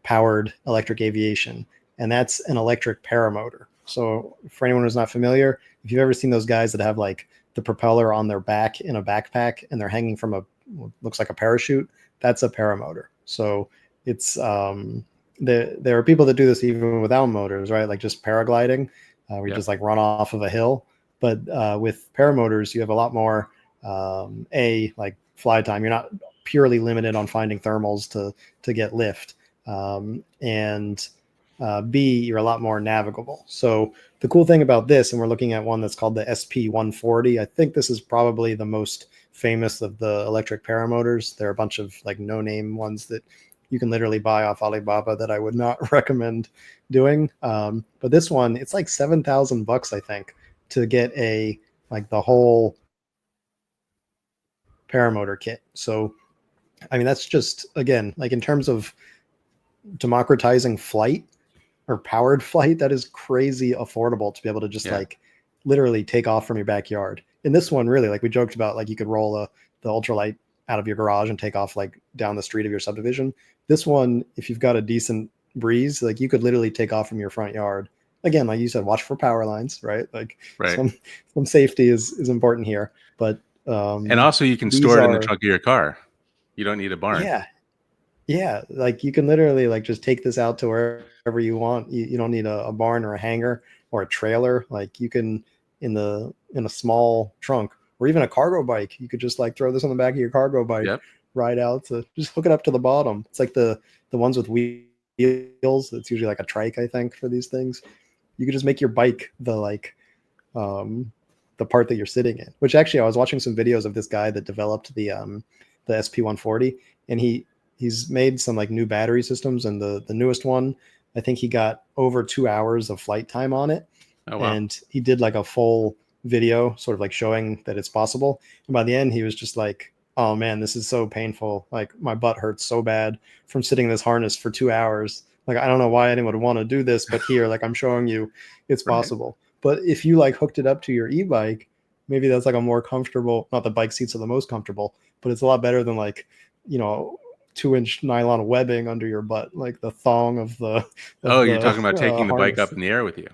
powered electric aviation. And that's an electric paramotor. So for anyone who's not familiar, if you've ever seen those guys that have like the propeller on their back in a backpack and they're hanging from a looks like a parachute, that's a paramotor. So it's there are people that do this even without motors, right? Like just paragliding, where you Yeah. just like run off of a hill. But with paramotors, you have a lot more like fly time. You're not purely limited on finding thermals to get lift, and B, you're a lot more navigable. So the cool thing about this, and we're looking at one that's called the SP140. I think this is probably the most famous of the electric paramotors. There are a bunch of like no-name ones that you can literally buy off Alibaba that I would not recommend doing. But this one, it's like $7,000, I think, to get a like the whole paramotor kit. So I mean, that's just, again, like in terms of democratizing flight or powered flight, that is crazy affordable to be able to just Yeah. like literally take off from your backyard. In this one, really, like we joked about, like you could roll the ultralight out of your garage and take off like down the street of your subdivision. This one, if you've got a decent breeze, like you could literally take off from your front yard. Again, like you said, watch for power lines, right? Like Right. some safety is important here. But And also you can these store it in the are, trunk of your car. You don't need a barn. yeah, yeah, like you can literally like just take this out to wherever you want. You don't need a barn or a hangar or a trailer. Like you can in a small trunk or even a cargo bike, you could just like throw this on the back of your cargo bike, Yep. ride out to just hook it up to the bottom. It's like the ones with wheels. It's usually like a trike, I think, for these things. You could just make your bike um the part that you're sitting in. Which actually, I was watching some videos of this guy that developed the SP140, and he's made some like new battery systems, and the newest one, I think he got over 2 hours of flight time on it, Oh wow. and he did like a full video sort of like showing that it's possible. And by the end, he was just like, oh man, this is so painful, like my butt hurts so bad from sitting in this harness for 2 hours. Like I don't know why anyone would want to do this, but here, like I'm showing you it's Right. possible. But if you like hooked it up to your e-bike, maybe that's like a more comfortable, not the bike seats are the most comfortable, but it's a lot better than like, you know, 2-inch nylon webbing under your butt, like the thong Oh, of you're the talking about taking the bike harness. up in the air with you.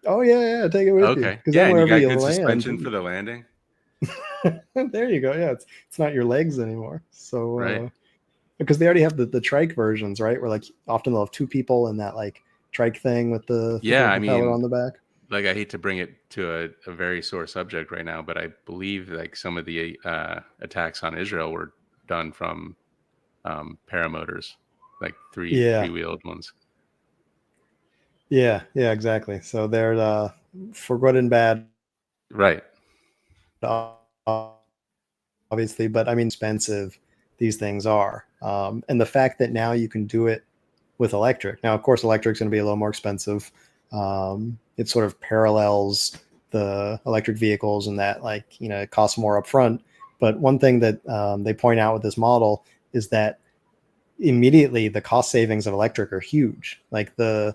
Oh yeah, take it with you, Okay. because Yeah, then and you wherever got you good land, suspension for the landing. there you go. Yeah, it's not your legs anymore. So Right. because they already have the trike versions, right? Where like often they'll have two people in that like trike thing with the Yeah, I propeller mean, on the back. like I hate to bring it to a very sore subject right now, but I believe like some of the attacks on Israel were done from paramotors, like Yeah, three-wheeled ones. yeah, exactly. So they're for good and bad, Right. obviously, but I mean, expensive these things are. And the fact that now you can do it with electric. Now, of course, electric's going to be a little more expensive. It sort of parallels the electric vehicles in that, like, you know, it costs more upfront. But one thing that they point out with this model is that immediately the cost savings of electric are huge. Like the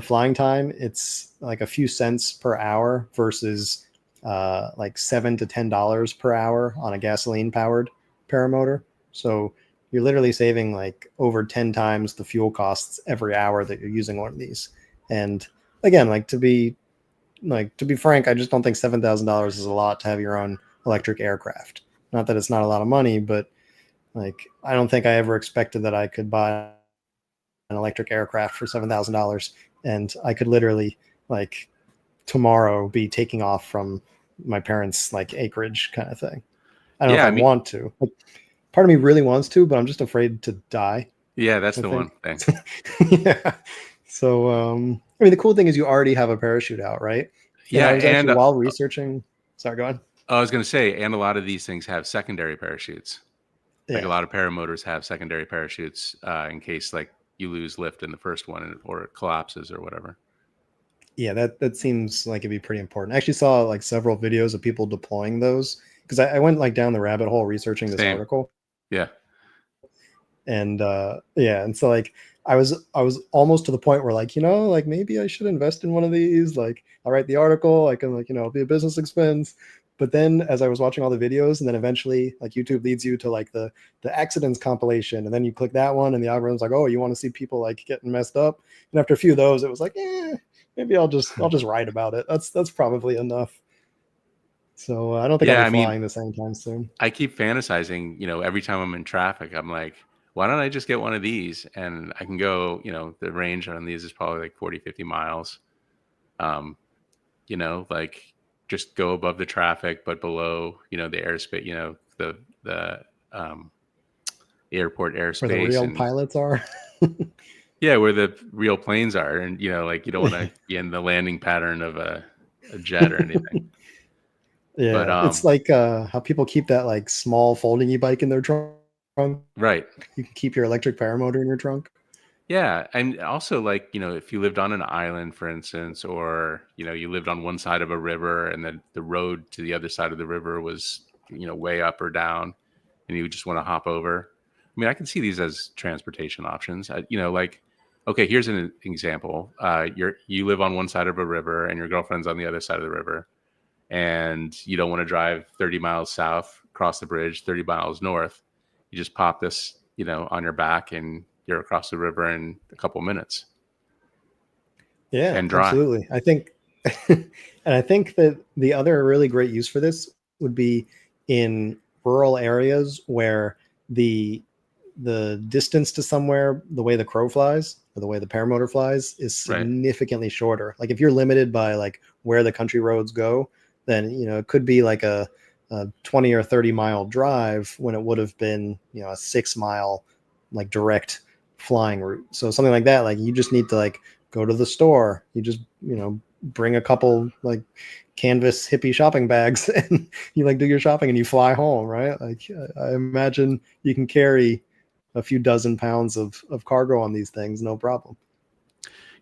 flying time, it's like a few cents per hour versus like $7 to $10 per hour on a gasoline powered paramotor. So you're literally saving like over 10 times the fuel costs every hour that you're using one of these. And again, like to be frank, I just don't think $7,000 is a lot to have your own electric aircraft. Not that it's not a lot of money, but like I don't think I ever expected that I could buy an electric aircraft for $7,000 and I could literally like tomorrow be taking off from my parents' like acreage kind of thing. I don't know if Yeah, I I mean, want to. Like, part of me really wants to, but I'm just afraid to die, yeah, that's I the one think. thing. Yeah. So I mean the cool thing is you already have a parachute out, right? And Yeah, I was and actually while researching, sorry, go on. I was going to say, and a lot of these things have secondary parachutes. Like a Yeah. lot of paramotors have secondary parachutes in case like you lose lift in the first one or it collapses or whatever. Yeah, that seems like it'd be pretty important. I actually saw like several videos of people deploying those because I went like down the rabbit hole researching this Same. article. Yeah. And yeah, and so like I was almost to the point where like, you know, like maybe I should invest in one of these. Like I'll write the article, I can like, you know, it'll be a business expense. But then as I was watching all the videos, and then eventually like YouTube leads you to like the accidents compilation, and then you click that one and the algorithm's like, oh, you want to see people like getting messed up. And after a few of those, it was like, maybe I'll just write about it. That's probably enough. So I don't think I'll Yeah. be I mean, flying this anytime soon. I keep fantasizing, every time I'm in traffic, I'm like, why don't I just get one of these and I can go, the range on these is probably like 40, 50 miles. Um, like just go above the traffic, but below, the airspace, the airport Where the airspace real and pilots are. yeah, where the real planes are. And, like you don't want to be in the landing pattern of a jet or anything. But, Yeah, it's like how people keep that like small folding e-bike in their trunk. right. You can keep your electric paramotor in your trunk. Yeah, and also like, if you lived on an island, for instance, or, you lived on one side of a river and then the road to the other side of the river was, way up or down, and you just want to hop over. I mean, I can see these as transportation options. Like, okay, here's an example. You live on one side of a river and your girlfriend's on the other side of the river, and you don't want to drive 30 miles south, cross the bridge, 30 miles north. You just pop this, on your back, and you're across the river in a couple minutes Yeah, and dry. absolutely. I think, and I think that the other really great use for this would be in rural areas where the the distance to somewhere, the way the crow flies or the way the paramotor flies, is Right. significantly shorter. Like if you're limited by like where the country roads go, then it could be like a 20 or 30 mile drive when it would have been a 6 mile like direct flying route. So something like that, like you just need to like go to the store. You just bring a couple like canvas hippie shopping bags and you like do your shopping and you fly home, right? Like I imagine you can carry a few dozen pounds of cargo on these things, no problem.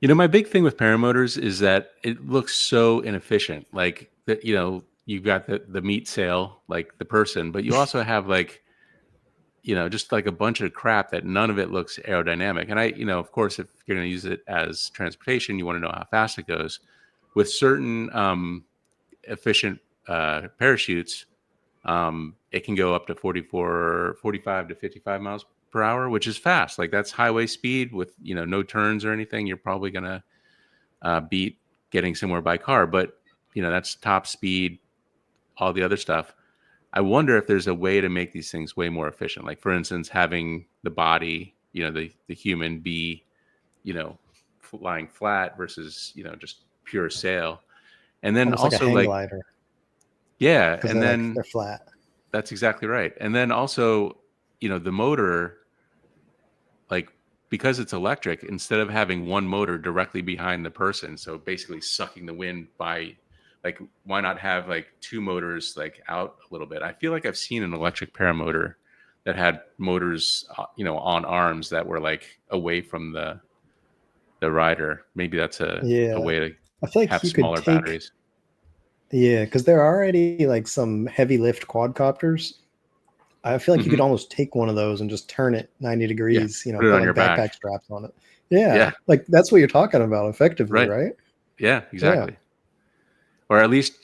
My big thing with paramotors is that it looks so inefficient. Like that, you've got the meat sale, like the person, but you also have like, just like a bunch of crap that none of it looks aerodynamic. And of course, if you're going to use it as transportation, you want to know how fast it goes. With certain efficient parachutes, it can go up to 45 to 55 miles per hour, which is fast. Like that's highway speed with, no turns or anything. You're probably going to beat getting somewhere by car, but that's top speed, all the other stuff. I wonder if there's a way to make these things way more efficient. Like for instance, having the body, the human be, you know, lying flat versus, just pure sail. And then Almost like a also hang like, glider yeah. because And they're then flat. that's exactly right. And then also, the motor, like because it's electric, instead of having one motor directly behind the person, so basically sucking the wind by, like, why not have like two motors like out a little bit? I feel like I've seen an electric paramotor that had motors, on arms that were like away from the rider. Maybe that's a Yeah, way to I feel like have you could smaller take, batteries. yeah, because there are already like some heavy lift quadcopters. I feel like you could Hmm. almost take one of those and just turn it 90 Yeah, degrees, put it put on like your back. backpack straps on it. Yeah, Yeah, like that's what you're talking about effectively, right. right? Yeah, Yeah. exactly. Or at least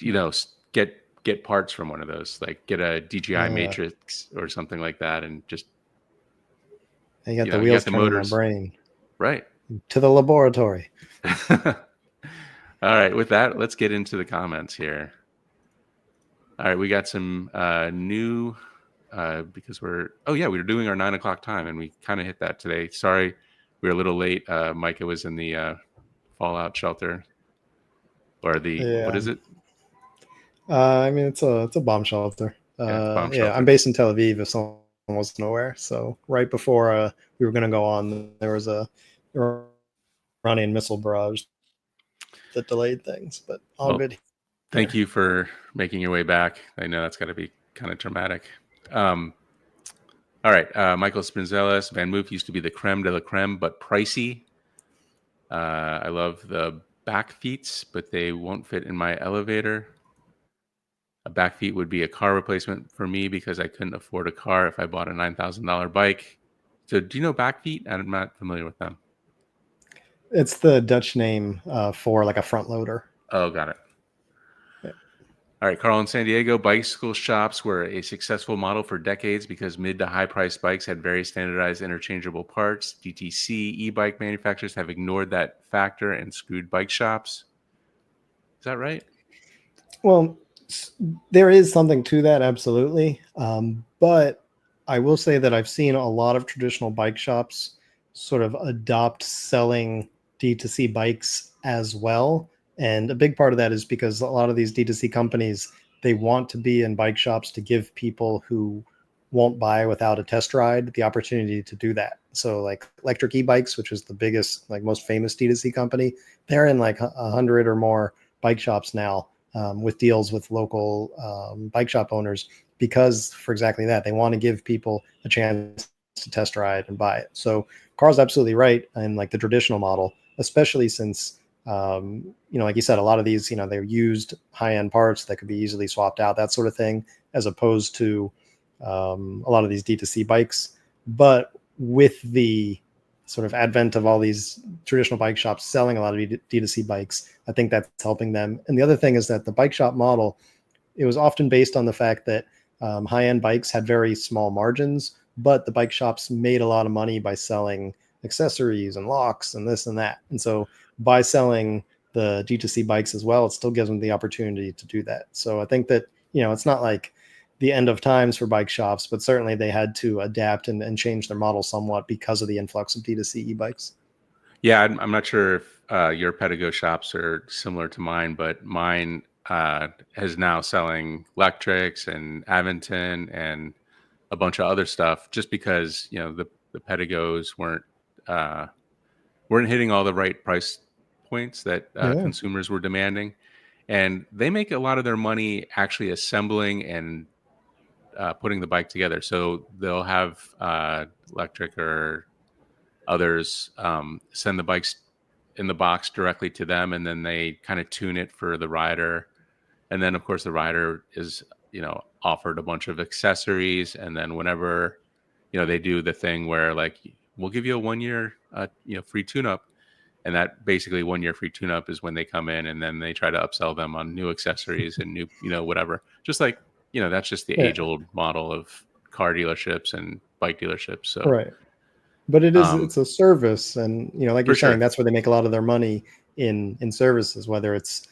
get parts from one of those, like get a DJI Yeah. matrix or something like that, and just You got the you got wheels the turning my motors, brain right? to the laboratory. All right, with that, let's get into the comments here. All right, we got some new because we were doing our 9 o'clock time and we kind of hit that today. Sorry, we were a little late. Micah was in the fallout shelter, or the, what Yeah. is it? I mean, it's a bomb shelter. Yeah, the bomb Yeah, I'm shelter. based in Tel Aviv. If someone wasn't aware, so right before we were going to go on, there was a Iranian missile barrage that delayed things, but all Well, good thank here. you for making your way back. I know that's got to be kind of traumatic. Um, all right, Michael Spinzellis, VanMoof used to be the creme de la creme, but pricey. I love the back feet, but they won't fit in my elevator. A back feet would be a car replacement for me because I couldn't afford a car if I bought a $9,000 bike. So, do you know back feet? I'm not familiar with them. It's the Dutch name for like a front loader. Oh, got it. Yeah. All right, Carl, in San Diego, bicycle shops were a successful model for decades because mid to high priced bikes had very standardized interchangeable parts. DTC e-bike manufacturers have ignored that factor and screwed bike shops. Is that right? Well, there is something to that, absolutely. But I will say that I've seen a lot of traditional bike shops sort of adopt selling D2C bikes as well. And a big part of that is because a lot of these D2C companies, they want to be in bike shops to give people who won't buy without a test ride the opportunity to do that. So like Electrek e-bikes, which is the biggest, like most famous D2C company, they're in like 100 or more bike shops now, with deals with local bike shop owners because for exactly that, they want to give people a chance to test ride and buy it. So Carl's absolutely right in like the traditional model, especially since like you said, a lot of these, they're used high-end parts that could be easily swapped out, that sort of thing, as opposed to a lot of these D2C bikes. But with the sort of advent of all these traditional bike shops selling a lot of D2C bikes, I think that's helping them. And the other thing is that the bike shop model, it was often based on the fact that high-end bikes had very small margins, but the bike shops made a lot of money by selling accessories and locks and this and that. And so by selling the D2C bikes as well, it still gives them the opportunity to do that. So I think that, it's not like the end of times for bike shops, but certainly they had to adapt and change their model somewhat because of the influx of D2C e-bikes. Yeah, I'm not sure if your Pedigo shops are similar to mine, but mine is now selling Electreks and Aventon and a bunch of other stuff, just because the Pedigos weren't hitting all the right price points that Yeah. consumers were demanding, and they make a lot of their money actually assembling and putting the bike together. So they'll have Electrek or others send the bikes in the box directly to them, and then they kind of tune it for the rider. And then, of course, the rider is, offered a bunch of accessories. And then whenever, they do the thing where like, we'll give you a 1 year, free tune-up. And that basically 1 year free tune-up is when they come in and then they try to upsell them on new accessories and new, whatever. Just like, that's just the Yeah. age-old model of car dealerships and bike dealerships. So, Right. But um, it's a service, and like you're for saying, sure. that's where they make a lot of their money in services, whether it's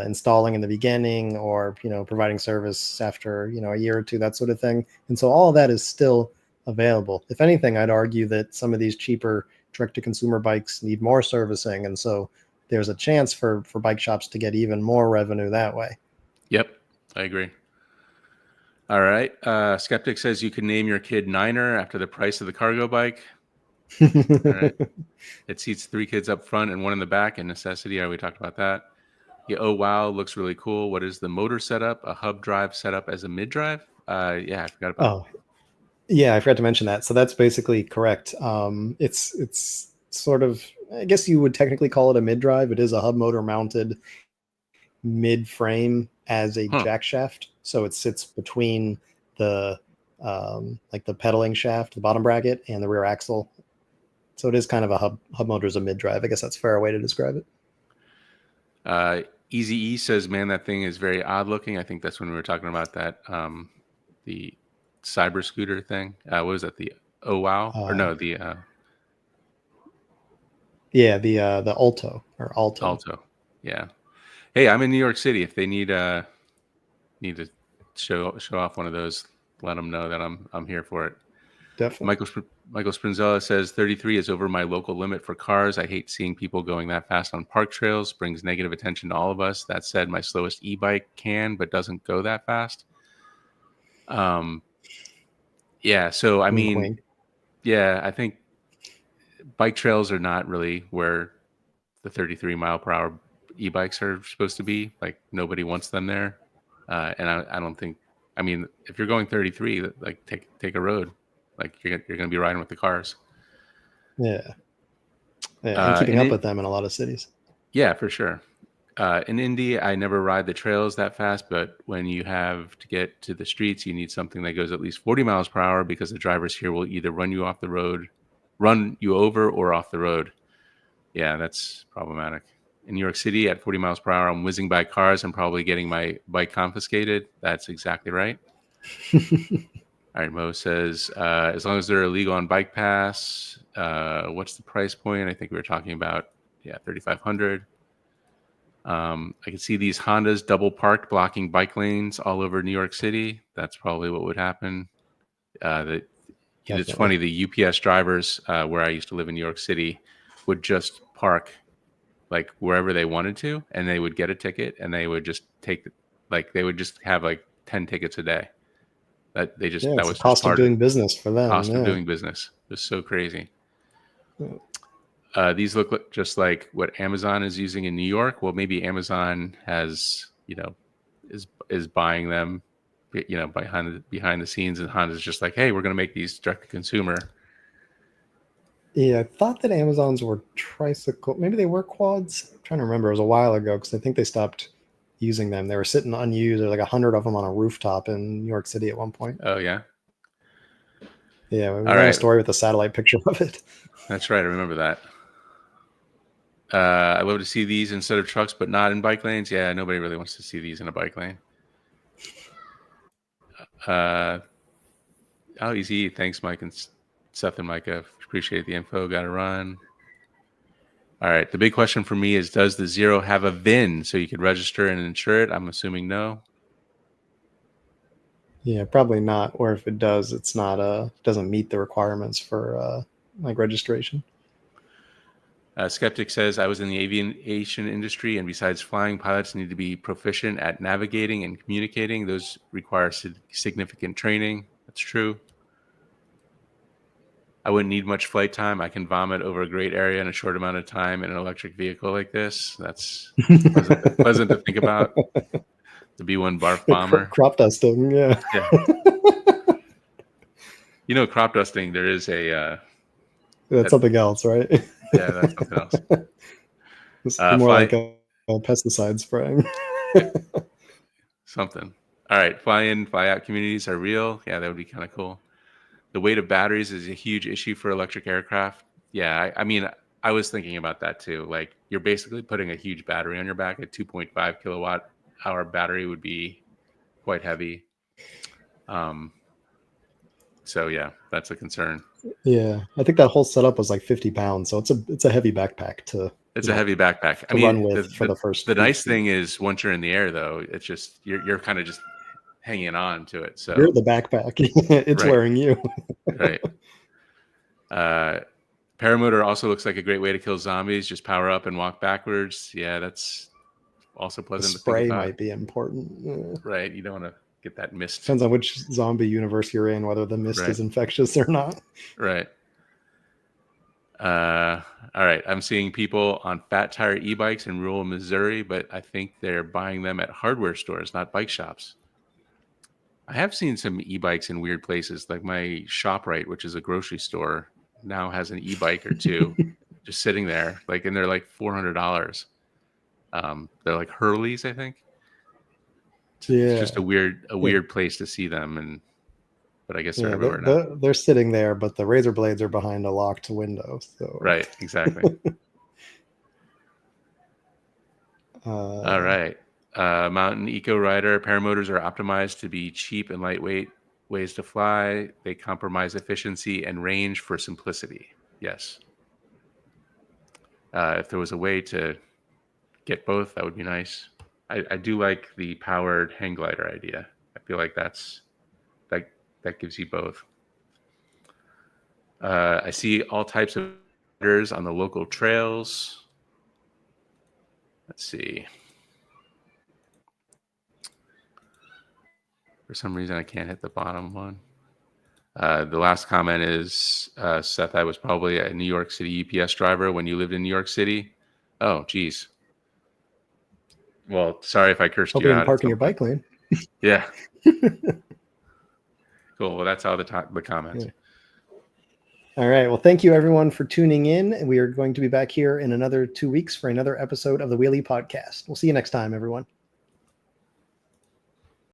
installing in the beginning or providing service after a year or two, that sort of thing. And so all of that is still available. If anything, I'd argue that some of these cheaper direct to consumer bikes need more servicing, and so there's a chance for bike shops to get even more revenue that way. Yep, I agree. All right. Skeptic says you can name your kid Niner after the price of the cargo bike. All right. It seats 3 kids up front and 1 in the back. And necessity. We talked about that. Yeah. Oh, wow. Looks really cool. What is the motor setup? A hub drive setup as a mid drive? Yeah, I forgot about. Oh, yeah, I forgot to mention that. So that's basically correct. It's sort of, I guess you would technically call it a mid drive. It is a hub motor mounted mid frame as a Huh. jack shaft. So it sits between the like the pedaling shaft, the bottom bracket, and the rear axle. So it is kind of a hub motor as a mid drive. I guess that's a fair way to describe it. Easy E says, man, that thing is very odd looking. I think that's when we were talking about that. The cyber scooter thing. What was that? The Oh Wow? Or no, the Yeah, the Olto or Alto. Alto. Yeah. Hey, I'm in New York City. If they need to show off one of those, let them know that I'm here for it. Definitely. Michael Sprinzella says 33 is over my local limit for cars. I hate seeing people going that fast on park trails. Brings negative attention to all of us. That said, my slowest e-bike can but doesn't go that fast. Yeah. So I Wink, mean, wink. yeah, I think bike trails are not really where the 33 mile per hour e-bikes are supposed to be. Like nobody wants them there. And I don't think. I mean, if you're going 33, like take a road. Like you're going to be riding with the cars. Yeah. Yeah, and keeping And up it, with them in a lot of cities. yeah, for sure. In Indy, I never ride the trails that fast, but when you have to get to the streets, you need something that goes at least 40 miles per hour because the drivers here will either run you off the road, run you over, or off the road. Yeah, that's problematic. In New York City, at 40 miles per hour, I'm whizzing by cars. I'm probably getting my bike confiscated. That's exactly right. All right, Mo says, as long as they're illegal on Bike Pass, what's the price point? I think we were talking about, 3,500. I can see these Hondas double parked blocking bike lanes all over New York City. That's probably what would happen. It's Definitely. funny, the UPS drivers where I used to live in New York City would just park like wherever they wanted to, and they would get a ticket, and they would just they would just have like 10 tickets a day. Yeah, That it's the was just cost of part of doing business for them. cost of Yeah. doing business. It was so crazy. Yeah. These look just like what Amazon is using in New York. Well, maybe Amazon has, is buying them, behind the scenes, and Honda's just like, hey, we're going to make these direct to consumer. Yeah, I thought that Amazons were tricycle. Maybe they were quads. I'm trying to remember. It was a while ago because I think they stopped using them. They were sitting unused. There's like 100 of them on a rooftop in New York City at one point. Oh yeah. Yeah, we All ran a right. story with a satellite picture of it. That's right. I remember that. I love to see these instead of trucks, but not in bike lanes. Yeah, nobody really wants to see these in a bike lane. Oh, easy. Thanks, Mike and Seth and Micah. Appreciate the info. Got to run. All right. The big question for me is, does the Zero have a VIN so you could register and insure it? I'm assuming no. Yeah, probably not. Or if it does, it's not doesn't meet the requirements for like registration. Skeptic says, I was in the aviation industry, and besides flying, pilots need to be proficient at navigating and communicating. Those require significant training. That's true. I wouldn't need much flight time. I can vomit over a great area in a short amount of time in an electric vehicle like this. That's pleasant to think about. The B-1 barf bomber. Crop dusting, yeah. Yeah. Crop dusting, there is That's something else, right? Yeah, that's something else. It's more like a pesticide spraying. Something. All right. Fly in, fly out communities are real. Yeah, that would be kind of cool. The weight of batteries is a huge issue for electric aircraft. Yeah, I mean, I was thinking about that too. Like, you're basically putting a huge battery on your back. A 2.5 kilowatt hour battery would be quite heavy. So yeah, that's a concern. Yeah, I think that whole setup was like 50 pounds, so it's a heavy backpack to. It's a heavy backpack. I mean, run with for the first. The nice thing is, once you're in the air, though, it's just you're kind of just hanging on to it. So you're the backpack. It's right. wearing you. Right. Paramotor also looks like a great way to kill zombies. Just power up and walk backwards. Yeah, that's also pleasant to think about. Spray might be important. Right. You don't want to get that mist. Depends on which zombie universe you're in, whether the mist is infectious or not. Right. All right. I'm seeing people on fat tire e-bikes in rural Missouri, but I think they're buying them at hardware stores, not bike shops. I have seen some e-bikes in weird places, like my ShopRite, which is a grocery store, now has an e-bike or two just sitting there, and they're like $400. They're like Hurleys, I think. It's just a weird place to see them, but I guess they're everywhere now. They're sitting there, but the razor blades are behind a locked window. So right, exactly. All right. Mountain Eco Rider paramotors are optimized to be cheap and lightweight ways to fly. They compromise efficiency and range for simplicity. Yes. If there was a way to get both, that would be nice. I do like the powered hang glider idea. I feel like that gives you both. I see all types of riders on the local trails. Let's see. For some reason, I can't hit the bottom one. The last comment is, Seth, I was probably a New York City UPS driver when you lived in New York City. Oh, geez. Well, sorry if I cursed Hope you you out. didn't park in your bike lane. Yeah. Cool. Well, that's all the comments. Yeah. All right. Well, thank you everyone for tuning in. We are going to be back here in another 2 weeks for another episode of the Wheelie Podcast. We'll see you next time, everyone.